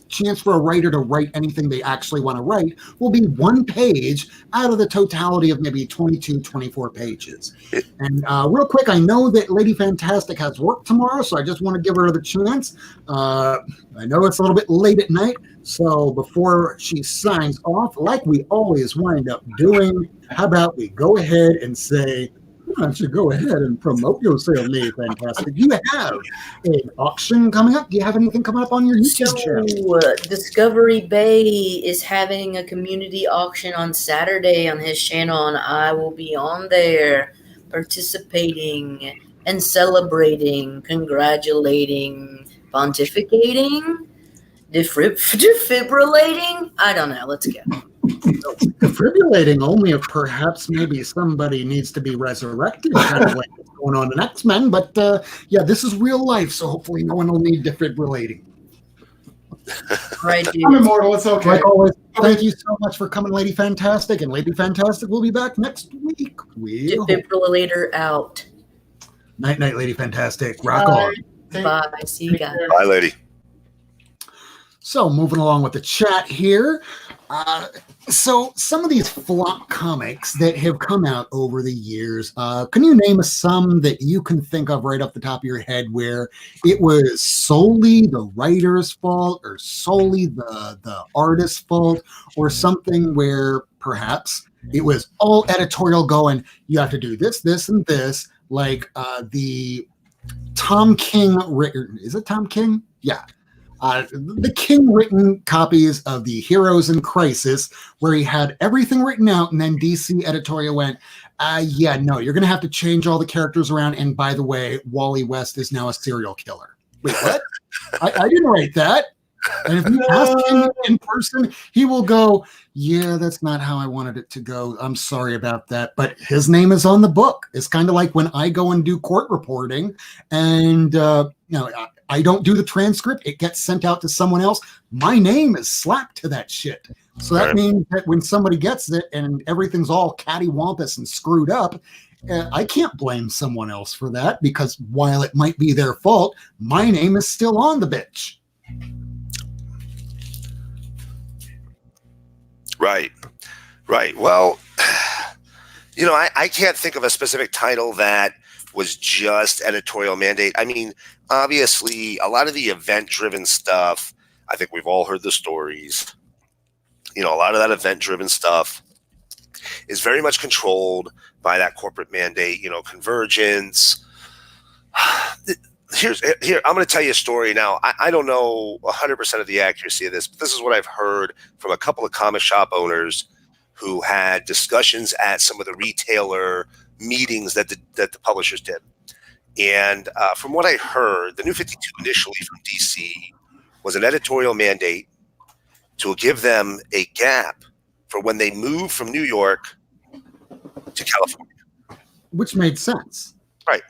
chance for a writer to write anything they actually want to write will be one page out of the totality of maybe 22, 24 pages. And real quick, I know that Lady Fantastic has work tomorrow, so I just want to give her the chance. I know it's a little bit late at night, so before she signs off, like we always wind up doing, how about we go ahead and say, why don't you go ahead and promote yourself, Lady Fantastic? You have an auction coming up. Do you have anything coming up on your YouTube channel? Discovery Bay is having a community auction on Saturday on his channel, and I will be on there participating and celebrating, congratulating, pontificating, defibrillating. I don't know. Let's go. Defibrillating only if perhaps maybe somebody needs to be resurrected, kind of like what's going on in X-Men. But this is real life, so hopefully no one will need defibrillating. Right, dude. I'm immortal. It's okay. Like always, thank you so much for coming, Lady Fantastic. And Lady Fantastic will be back next week. Defibrillator out. Night, Lady Fantastic. Rock on. Bye. See you guys. Bye, lady. So moving along with the chat here. So some of these flop comics that have come out over the years, can you name some that you can think of right off the top of your head where it was solely the writer's fault or solely the artist's fault, or something where perhaps it was all editorial going, you have to do this, this, and this, like the Tom King written, is it Tom King? Yeah. The King written copies of the Heroes in Crisis, where he had everything written out, and then DC editorial went, you're going to have to change all the characters around. And by the way, Wally West is now a serial killer. Wait, what? I didn't write that. And if you ask him in person, he will go, yeah, that's not how I wanted it to go. I'm sorry about that. But his name is on the book. It's kind of like when I go and do court reporting and, I don't do the transcript. It gets sent out to someone else. My name is slapped to that shit. So that means that when somebody gets it and everything's all cattywampus and screwed up, I can't blame someone else for that, because while it might be their fault, my name is still on the bitch. Right. Well, I can't think of a specific title that was just editorial mandate. I mean, obviously, a lot of the event-driven stuff, I think we've all heard the stories. A lot of that event-driven stuff is very much controlled by that corporate mandate, Convergence, Here, I'm going to tell you a story now. I don't know 100% of the accuracy of this, but this is what I've heard from a couple of comic shop owners who had discussions at some of the retailer meetings that the publishers did. And from what I heard, the New 52 initially from DC was an editorial mandate to give them a gap for when they move from New York to California. Which made sense. Right.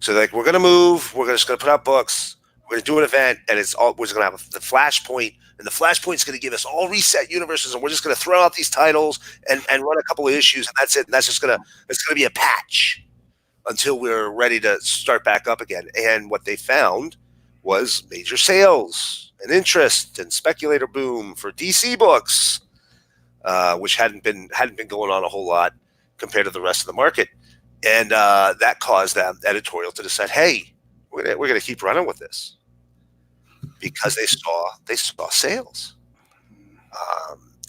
So like, we're going to move, we're just going to put out books, we're going to do an event, and we're just going to have the Flashpoint, and the Flashpoint's going to give us all reset universes, and we're just going to throw out these titles and run a couple of issues, and that's it. And that's just it's going to be a patch until we're ready to start back up again. And what they found was major sales and interest and speculator boom for DC books, which hadn't been going on a whole lot compared to the rest of the market. And that caused them, editorial, to decide, hey, we're gonna keep running with this, because they saw sales.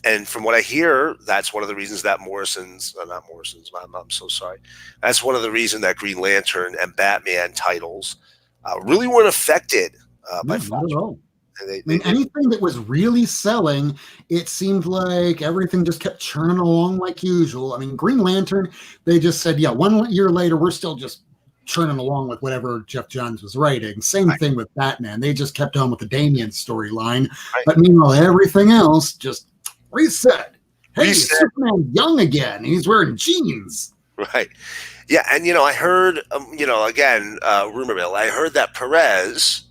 And from what I hear, that's one of the reasons that I'm so sorry. That's one of the reasons that Green Lantern and Batman titles really weren't affected by not at all. They anything that was really selling, it seemed like everything just kept churning along like usual. I mean, Green Lantern, they just said, yeah, 1 year later, we're still just churning along with whatever Jeff Johns was writing. Same thing with Batman. They just kept on with the Damian storyline. Right. But meanwhile, everything else just reset. Hey, reset. Superman young again. He's wearing jeans. Right. Yeah. And, I heard, again, rumor mill, I heard that Perez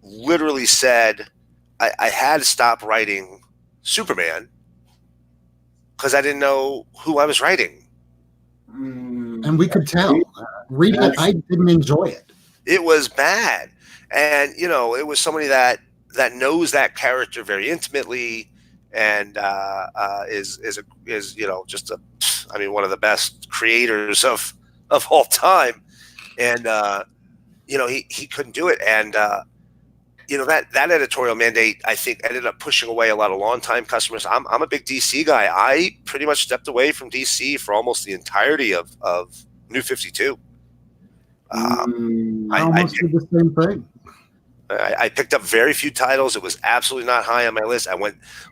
literally said, I had to stop writing Superman because I didn't know who I was writing. And we could tell. Reading it, I didn't enjoy it. It was bad. And, it was somebody that knows that character very intimately and is just one of the best creators of all time. And, he couldn't do it. And, that editorial mandate, I think, ended up pushing away a lot of longtime customers. I'm a big DC guy. I pretty much stepped away from DC for almost the entirety of New 52. I almost did the same thing. I picked up very few titles. It was absolutely not high on my list.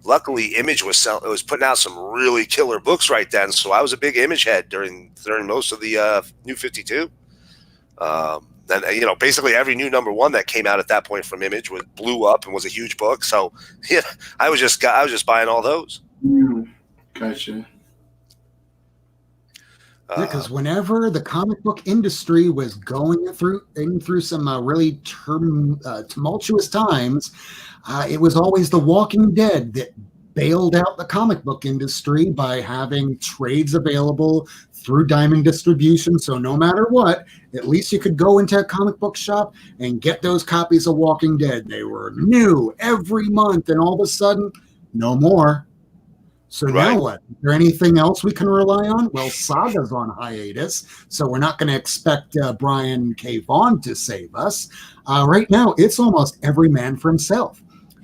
Luckily, Image was putting out some really killer books right then, so I was a big Image head during most of the New 52. And basically every new #1 that came out at that point from Image blew up and was a huge book. So yeah, I was just buying all those. Gotcha. Yeah, because whenever the comic book industry was going through some really tumultuous times, it was always The Walking Dead that bailed out the comic book industry by having trades available through Diamond Distribution. So no matter what, at least you could go into a comic book shop and get those copies of Walking Dead. They were new every month, and all of a sudden, no more. So now what? Is there anything else we can rely on? Well, Saga's on hiatus, so we're not going to expect Brian K. Vaughan to save us. Right now, it's almost every man for himself.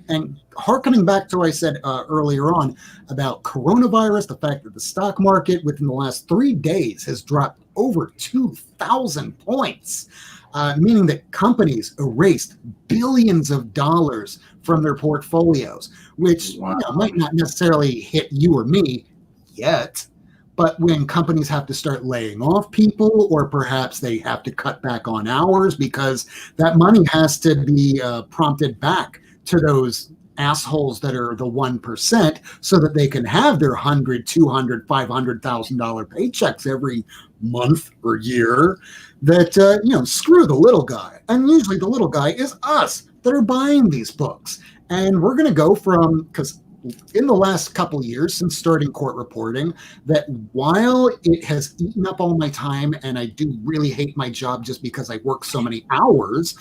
And hearkening back to what I said earlier on about coronavirus, the fact that the stock market within the last 3 days has dropped over 2,000 points, meaning that companies erased billions of dollars from their portfolios, which might not necessarily hit you or me yet. But when companies have to start laying off people, or perhaps they have to cut back on hours because that money has to be prompted back to those assholes that are the 1%, so that they can have their $100,000, $200,000, $500,000 paychecks every month or year. That screw the little guy, and usually the little guy is us that are buying these books. And we're going to go from, because in the last couple of years since starting court reporting, that while it has eaten up all my time, and I do really hate my job just because I work so many hours,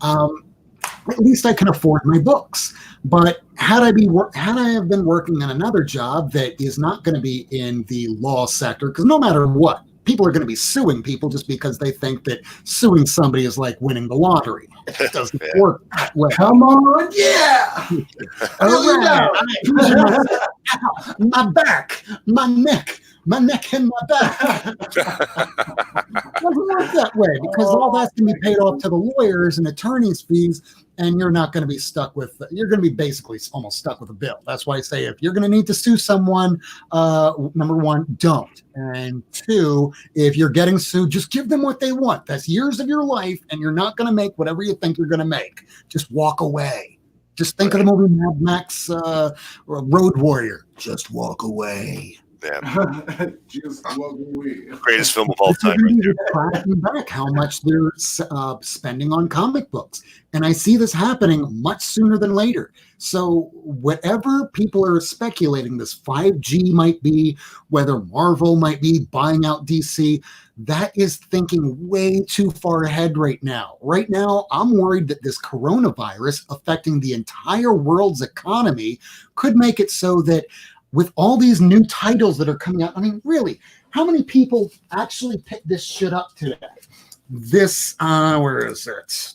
at least I can afford my books. But had I have been working in another job that is not going to be in the law sector, because no matter what, people are going to be suing people just because they think that suing somebody is like winning the lottery. It doesn't work that way. Come on, yeah. All right. My back, my neck, my neck and my back. It doesn't work that way because all that's going to be paid off to the lawyers and attorneys' fees, and you're not going to be stuck with. You're going to be basically almost stuck with a bill. That's why I say if you're going to need to sue someone, number one, don't, and two, if you're getting sued, just give them what they want. That's years of your life, and you're not going to make whatever you think you're going to make. Just walk away. Just think of the movie Mad Max, Road Warrior. Just walk away. Yeah. Just walk away. Greatest film of all time. Right there. Tracking back how much they're spending on comic books, and I see this happening much sooner than later. So whatever people are speculating this 5G might be, whether Marvel might be buying out DC, that is thinking way too far ahead right now. Right now, I'm worried that this coronavirus affecting the entire world's economy could make it so that with all these new titles that are coming out, I mean, really, how many people actually picked this shit up today? This, where is it?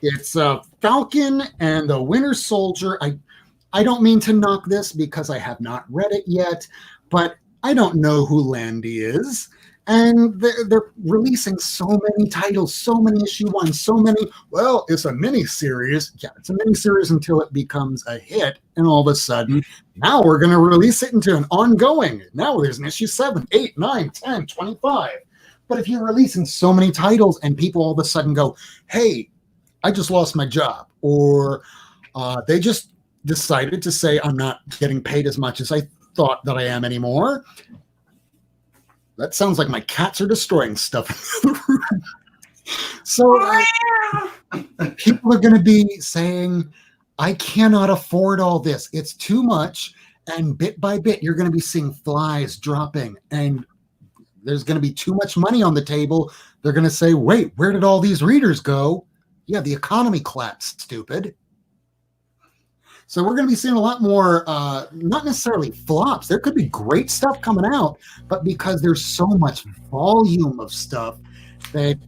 It's Falcon and the Winter Soldier. I don't mean to knock this because I have not read it yet, but I don't know who Landy is. And they're releasing so many titles, so many issue ones, so many. Well, it's a mini series. Yeah, it's a mini series until it becomes a hit. And all of a sudden, now we're going to release it into an ongoing. Now there's an issue 7, 8, 9, 10, 25. But if you're releasing so many titles and people all of a sudden go, hey, I just lost my job, or they just decided to say, I'm not getting paid as much as I thought that I am anymore. That sounds like my cats are destroying stuff in the room. So people are going to be saying, I cannot afford all this. It's too much. And bit by bit, you're going to be seeing flies dropping. And there's going to be too much money on the table. They're going to say, wait, where did all these readers go? Yeah, the economy collapsed, stupid. So we're going to be seeing a lot more, not necessarily flops. There could be great stuff coming out, but because there's so much volume of stuff that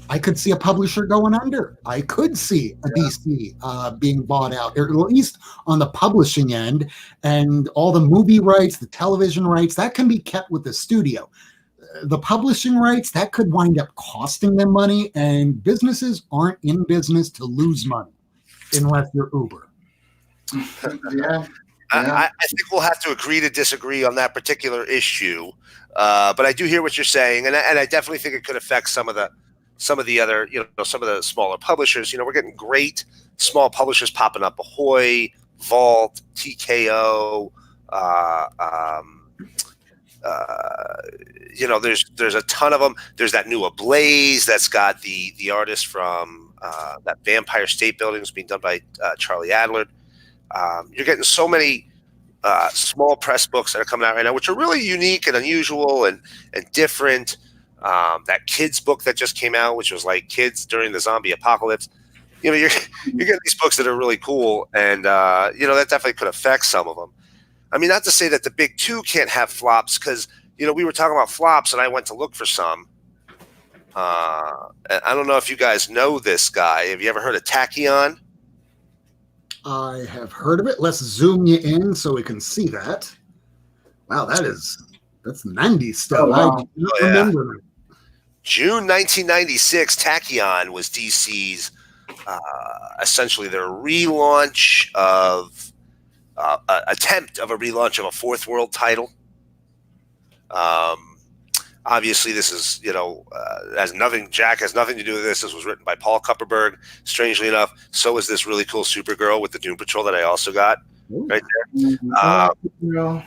I could see a publisher going under. I could see a DC being bought out, or at least on the publishing end, and all the movie rights, the television rights, that can be kept with the studio. The publishing rights, that could wind up costing them money, and businesses aren't in business to lose money unless you're Uber. Yeah. I think we'll have to agree to disagree on that particular issue, but I do hear what you're saying, and I definitely think it could affect some of the other, some of the smaller publishers. We're getting great small publishers popping up: Ahoy, Vault, TKO. There's a ton of them. There's that new Ablaze that's got the artist from that Vampire State Building is being done by Charlie Adler. You're getting so many small press books that are coming out right now, which are really unique and unusual and different. That kids book that just came out, which was like kids during the zombie apocalypse. You're getting these books that are really cool, and that definitely could affect some of them. I mean, not to say that the big two can't have flops, because we were talking about flops, and I went to look for some. I don't know if you guys know this guy. Have you ever heard of Tachyon? I have heard of it. Let's zoom you in so we can see that. Wow, that's 90s stuff. Oh, wow. I don't remember. June 1996, Tachyon was DC's essentially their relaunch of attempt of a relaunch of a Fourth World title. Obviously, this is Jack has nothing to do with this. This was written by Paul Kupperberg. Strangely enough, so is this really cool Supergirl with the Doom Patrol that I also got right there.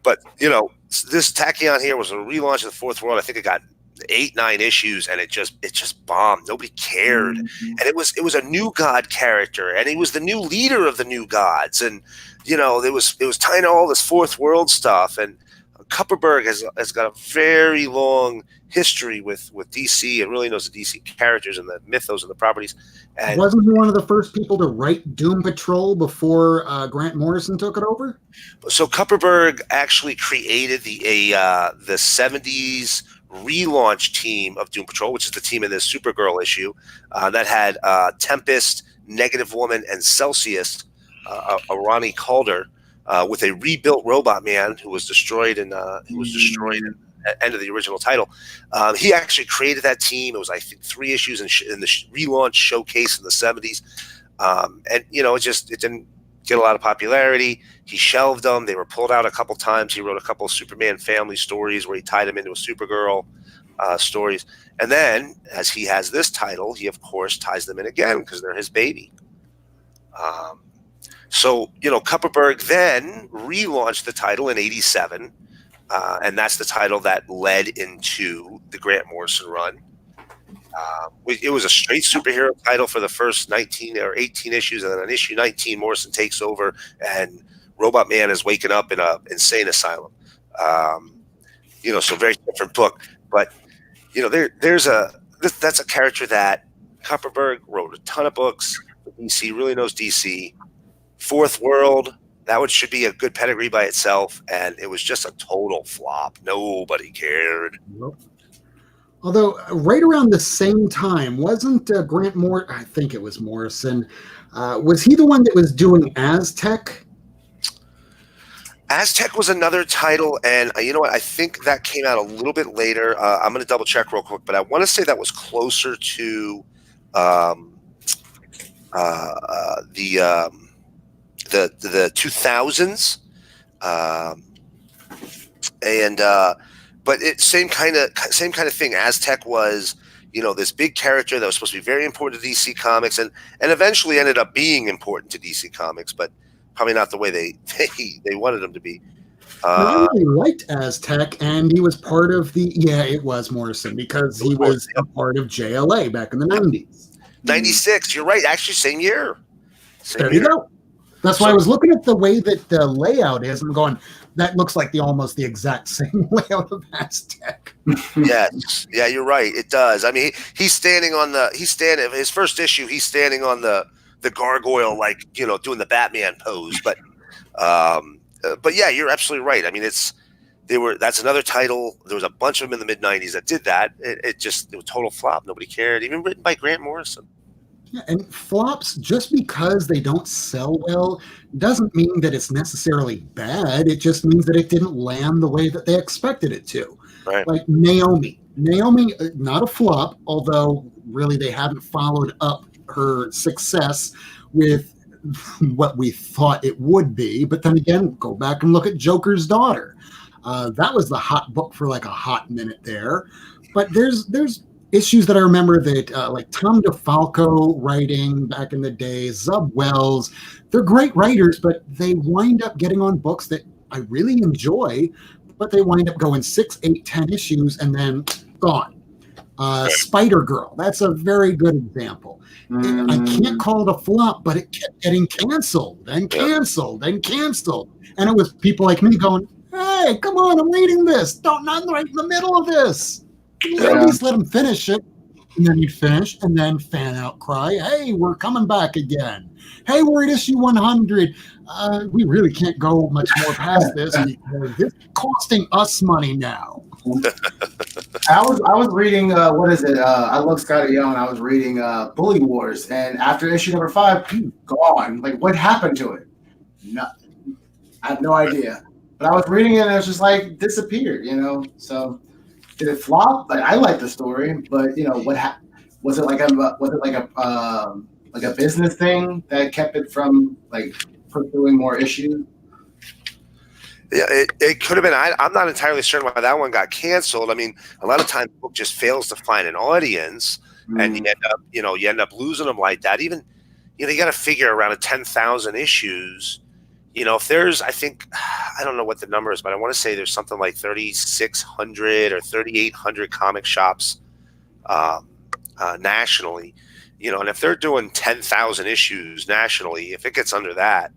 But this Tachyon here was a relaunch of the Fourth World. I think it got 8-9 issues, and it just bombed. Nobody cared, and it was a New God character, and he was the new leader of the New Gods, and it was tying to all this Fourth World stuff. And Kupperberg has got a very long history with DC and really knows the DC characters and the mythos and the properties. And wasn't he one of the first people to write Doom Patrol before Grant Morrison took it over? So Kupperberg actually created the 70s relaunch team of Doom Patrol, which is the team in this Supergirl issue that had Tempest, Negative Woman, and Celsius, Ronnie Calder. with a rebuilt Robot Man who was destroyed at the end of the original title. He actually created that team. It was, I think, 3 issues in the relaunch showcase in the 70s. And it didn't get a lot of popularity. He shelved them. They were pulled out a couple times. He wrote a couple of Superman family stories where he tied them into a Supergirl stories. And then, as he has this title, he, of course, ties them in again because they're his baby. So, Kupperberg then relaunched the title in 87, and that's the title that led into the Grant Morrison run. It was a straight superhero title for the first 19 or 18 issues, and then on issue 19, Morrison takes over, and Robot Man is waking up in an insane asylum. So very different book. But, that's a character that Kupperberg wrote a ton of books. DC really knows DC. Fourth World, should be a good pedigree by itself, and it was just a total flop. Nobody cared. Nope. Although right around the same time, wasn't Grant Moore? I think it was Morrison. Was he the one that was doing Aztec? Aztec was another title, and you know what? I think that came out a little bit later. I'm going to double check real quick, but I want to say that was closer to the 2000s, but it same kind of thing. Aztec was this big character that was supposed to be very important to DC Comics, and eventually ended up being important to DC Comics, but probably not the way they wanted him to be. I really liked Aztec, and he was part of it was Morrison, because he was a part of JLA back in the 90s. 96, you're right, actually same year. There you go. That's why I was looking at the way that the layout is. I'm going, that looks like almost the exact same layout of Aztec. Yes. Yeah, you're right. It does. I mean, he's standing his first issue, he's standing on the gargoyle, doing the Batman pose. But yeah, you're absolutely right. I mean, that's another title. There was a bunch of them in the mid-90s that did that. It was a total flop. Nobody cared. Even written by Grant Morrison. Yeah, and flops, just because they don't sell well, doesn't mean that it's necessarily bad. It just means that it didn't land the way that they expected it to. Right. Like Naomi, not a flop, although really they haven't followed up her success with what we thought it would be. But then again, go back and look at Joker's Daughter. That was the hot book for like a hot minute there. But there's issues that I remember that like Tom DeFalco writing back in the day, Zub Wells, they're great writers, but they wind up getting on books that I really enjoy, but they wind up going 6, 8, 10 issues and then gone. Spider-Girl, that's a very good example. I can't call it a flop, but it kept getting canceled and canceled and canceled. And it was people like me going, hey, come on, I'm reading this. Not right in the middle of this. At least let him finish it, and then he'd finish, and then fan outcry. Hey, we're coming back again. Hey, we're at issue 100. We really can't go much more past this because it's costing us money now. I was reading what is it? I love Scotty Young. I was reading Bully Wars, and after issue number 5, gone. Like, what happened to it? Nothing. I have no idea. But I was reading it, and it was just like disappeared. So. Did it flop? Like, I like the story, but what was it like a business thing that kept it from pursuing more issues? Yeah, it could have been. I'm not entirely certain why that one got canceled. I mean, a lot of times the book just fails to find an audience, and you end up losing them like that. Even you got to figure around 10,000 issues. If there's, I don't know what the number is, but I want to say there's something like 3,600 or 3,800 comic shops nationally, and if they're doing 10,000 issues nationally, if it gets under that,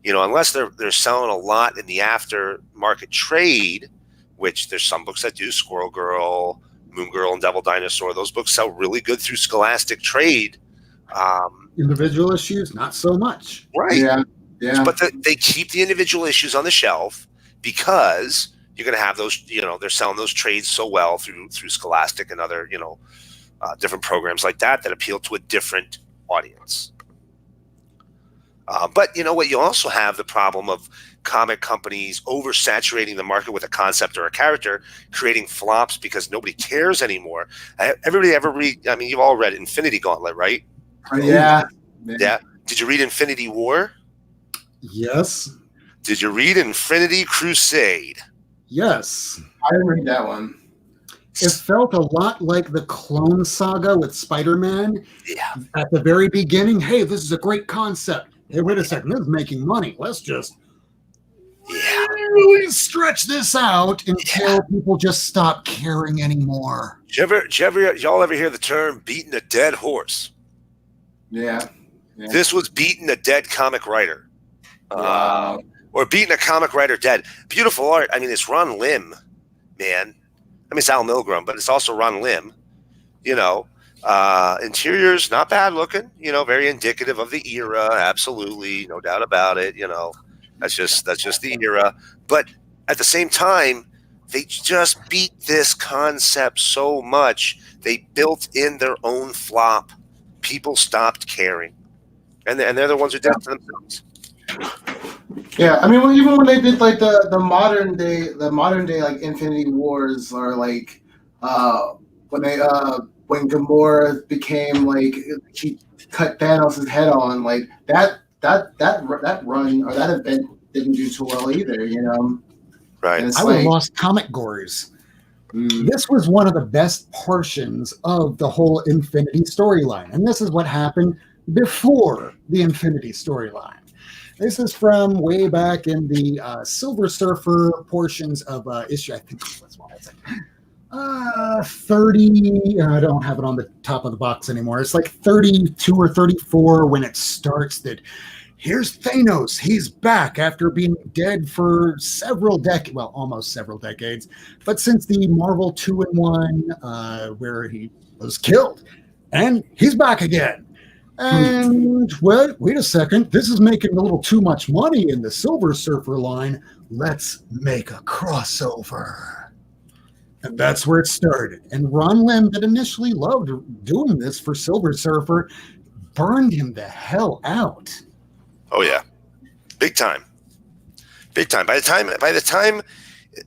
unless they're selling a lot in the aftermarket trade, which there's some books that do, Squirrel Girl, Moon Girl, and Devil Dinosaur, those books sell really good through Scholastic trade. Individual issues, not so much. Right. Yeah. Yeah. But they keep the individual issues on the shelf because you're going to have those, they're selling those trades so well through Scholastic and other, different programs like that appeal to a different audience. But you know what? You also have the problem of comic companies oversaturating the market with a concept or a character, creating flops because nobody cares anymore. Everybody ever read? I mean, you've all read Infinity Gauntlet, right? Yeah. Yeah. Did you read Infinity War? Yes. Did you read Infinity Crusade? Yes. I didn't read that one. It felt a lot like the Clone Saga with Spider-Man. Yeah. At the very beginning, hey, this is a great concept. Hey, wait a second, this is making money. Let's just really stretch this out until people just stop caring anymore. Y'all ever hear the term beating a dead horse? Yeah. This was beating a dead comic writer. Wow. Or beating a comic writer dead. Beautiful art. I mean, it's Ron Lim, man. I mean, it's Al Milgrom, but it's also Ron Lim. You know, interiors not bad looking. You know, very indicative of the era. Absolutely, no doubt about it. You know, that's just the era. But at the same time, they just beat this concept so much. They built in their own flop. People stopped caring, and they're the ones who did it to themselves. Yeah, I mean, even when they did like the modern day like Infinity Wars, or like when Gamora became like she cut Thanos' head on, like that run or that event didn't do too well either, you know. Right. I would have lost comic gores. This was one of the best portions of the whole Infinity storyline, and this is what happened before the Infinity storyline. This is from way back in the Silver Surfer portions of issue, I think that's what it's like. 30, I don't have it on the top of the box anymore. It's like 32 or 34 when it starts that here's Thanos. He's back after being dead for several decades, well, almost several decades. But since the Marvel 2-in-1 where he was killed, and he's back again. And, well, wait a second. This is making a little too much money in the Silver Surfer line. Let's make a crossover. And that's where it started. And Ron Lim, that initially loved doing this for Silver Surfer, burned him the hell out. Oh, yeah. Big time. Big time. By the time,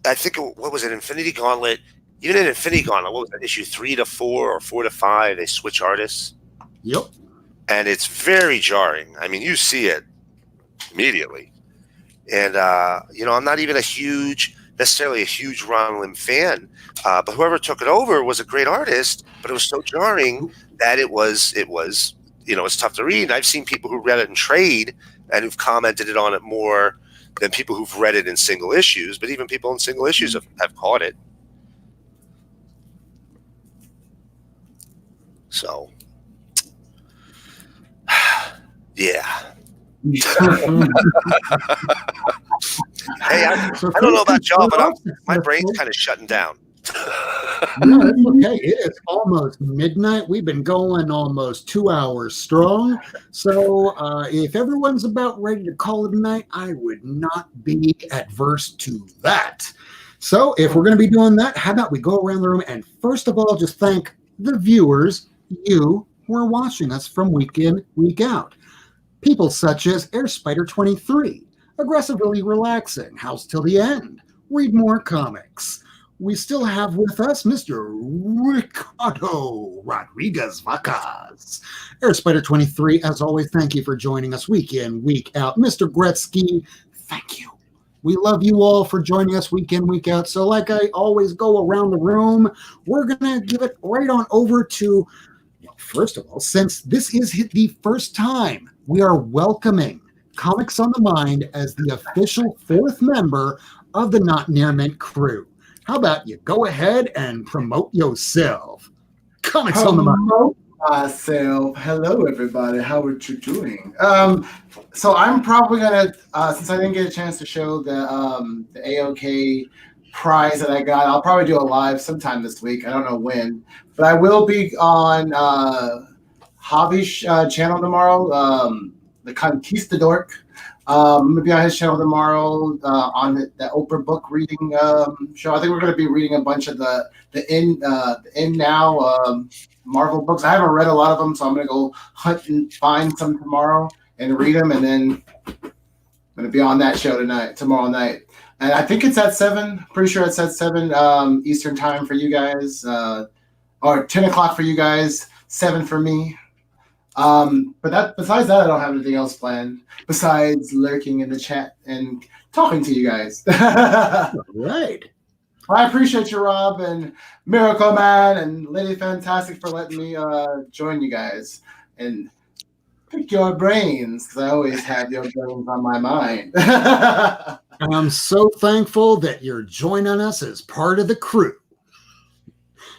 I think, what was it, Infinity Gauntlet? Even in Infinity Gauntlet, what was that, issue 3 to 4 or 4 to 5, they switch artists? Yep. And it's very jarring. I mean, you see it immediately. And, you know, I'm not even necessarily a huge Ron Lim fan, but whoever took it over was a great artist, but it was so jarring that it was, you know, it's tough to read. I've seen people who read it in trade and who've commented on it more than people who've read it in single issues, but even people in single issues have caught it. So, yeah. Hey, I don't know about y'all, but my brain's kind of shutting down. No, it's okay. It is almost midnight. We've been going almost 2 hours strong. So if everyone's about ready to call it a night, I would not be adverse to that. So if we're going to be doing that, how about we go around the room and first of all, just thank the viewers, you who are watching us from week in, week out. People such as AirSpider23, Aggressively Relaxing, House Till the End, Read More Comics. We still have with us Mr. Ricardo Rodriguez Vacas. AirSpider23, as always, thank you for joining us week in, week out. Mr. Gretzky, thank you. We love you all for joining us week in, week out. So like I always go around the room, we're going to give it right on over to, well, first of all, since this is the first time we are welcoming Comics on the Mind as the official fourth member of the Not Near Mint crew. How about you go ahead and promote yourself? Comics on the Mind. Myself. Hello, everybody. How are you doing? So I'm probably gonna, since I didn't get a chance to show the AOK prize that I got, I'll probably do a live sometime this week. I don't know when, but I will be on Javi's channel tomorrow. The Conquistador. I'm going to be on his channel tomorrow on the Oprah book reading show. I think we're going to be reading a bunch of the in now Marvel books. I haven't read a lot of them, so I'm going to go hunt and find some tomorrow and read them, and then I'm going to be on that show tomorrow night. And I think it's at 7. Pretty sure it's at 7 Eastern time for you guys, or 10 o'clock for you guys, 7 for me. But besides that, I don't have anything else planned besides lurking in the chat and talking to you guys. Right. I appreciate you, Rob, and Miracleman and Lady Fantastic for letting me join you guys and pick your brains, because I always have your brains on my mind. I'm so thankful that you're joining us as part of the crew.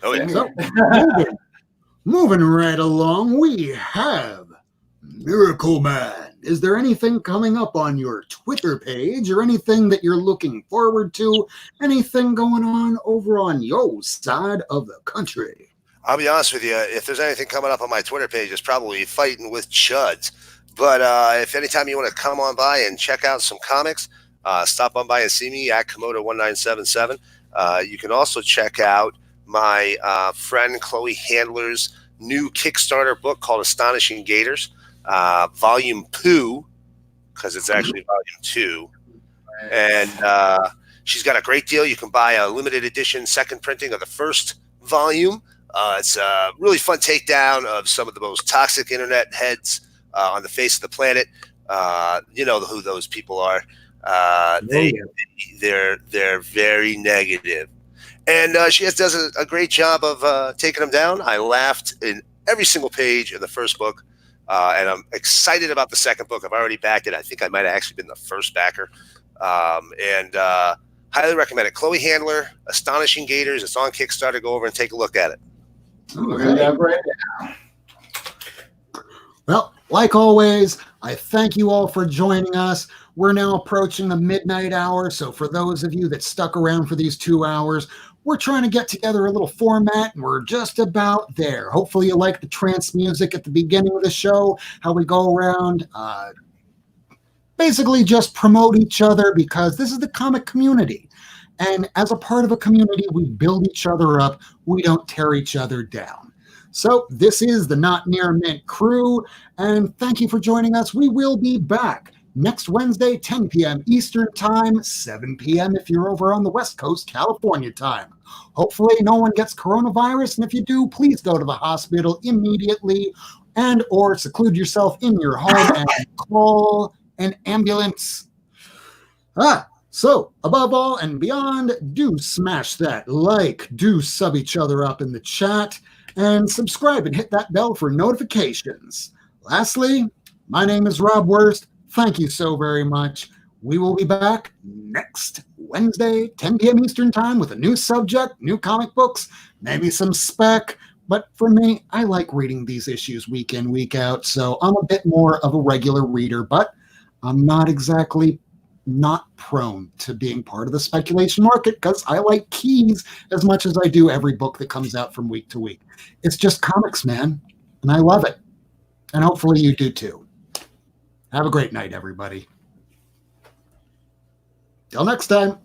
Oh, yeah. So, moving right along, we have Miracleman. Is there anything coming up on your Twitter page or anything that you're looking forward to? Anything going on over on your side of the country? I'll be honest with you. If there's anything coming up on my Twitter page, it's probably fighting with chuds. But if anytime you want to come on by and check out some comics, stop on by and see me at Komodo1977. You can also check out my friend Chloe Handler's new Kickstarter book called Astonishing Gators, Volume 2, because it's actually Volume 2. And she's got a great deal. You can buy a limited edition second printing of the first volume. It's a really fun takedown of some of the most toxic internet heads on the face of the planet. You know who those people are. They're very negative. And she does a great job of taking them down. I laughed in every single page of the first book, and I'm excited about the second book. I've already backed it. I think I might have actually been the first backer. And highly recommend it. Chloe Handler, Astonishing Gators. It's on Kickstarter. Go over and take a look at it. Okay. Well, like always, I thank you all for joining us. We're now approaching the midnight hour, so for those of you that stuck around for these 2 hours, we're trying to get together a little format, and we're just about there. Hopefully you like the trance music at the beginning of the show, how we go around, basically just promote each other, because this is the comic community. And as a part of a community, we build each other up. We don't tear each other down. So this is the Not Near Mint crew, and thank you for joining us. We will be back next Wednesday, 10 p.m. Eastern Time, 7 p.m. if you're over on the West Coast, California time. Hopefully no one gets coronavirus, and if you do, please go to the hospital immediately and or seclude yourself in your home and call an ambulance. So above all and beyond, do smash that like, do sub each other up in the chat, and subscribe and hit that bell for notifications. Lastly, my name is Rob Wurst. Thank you so very much. We will be back next Wednesday, 10 p.m. Eastern Time, with a new subject, new comic books, maybe some spec. But for me, I like reading these issues week in, week out, so I'm a bit more of a regular reader, but I'm not exactly not prone to being part of the speculation market, because I like keys as much as I do every book that comes out from week to week. It's just comics, man, and I love it. And hopefully you do too. Have a great night, everybody. Till next time.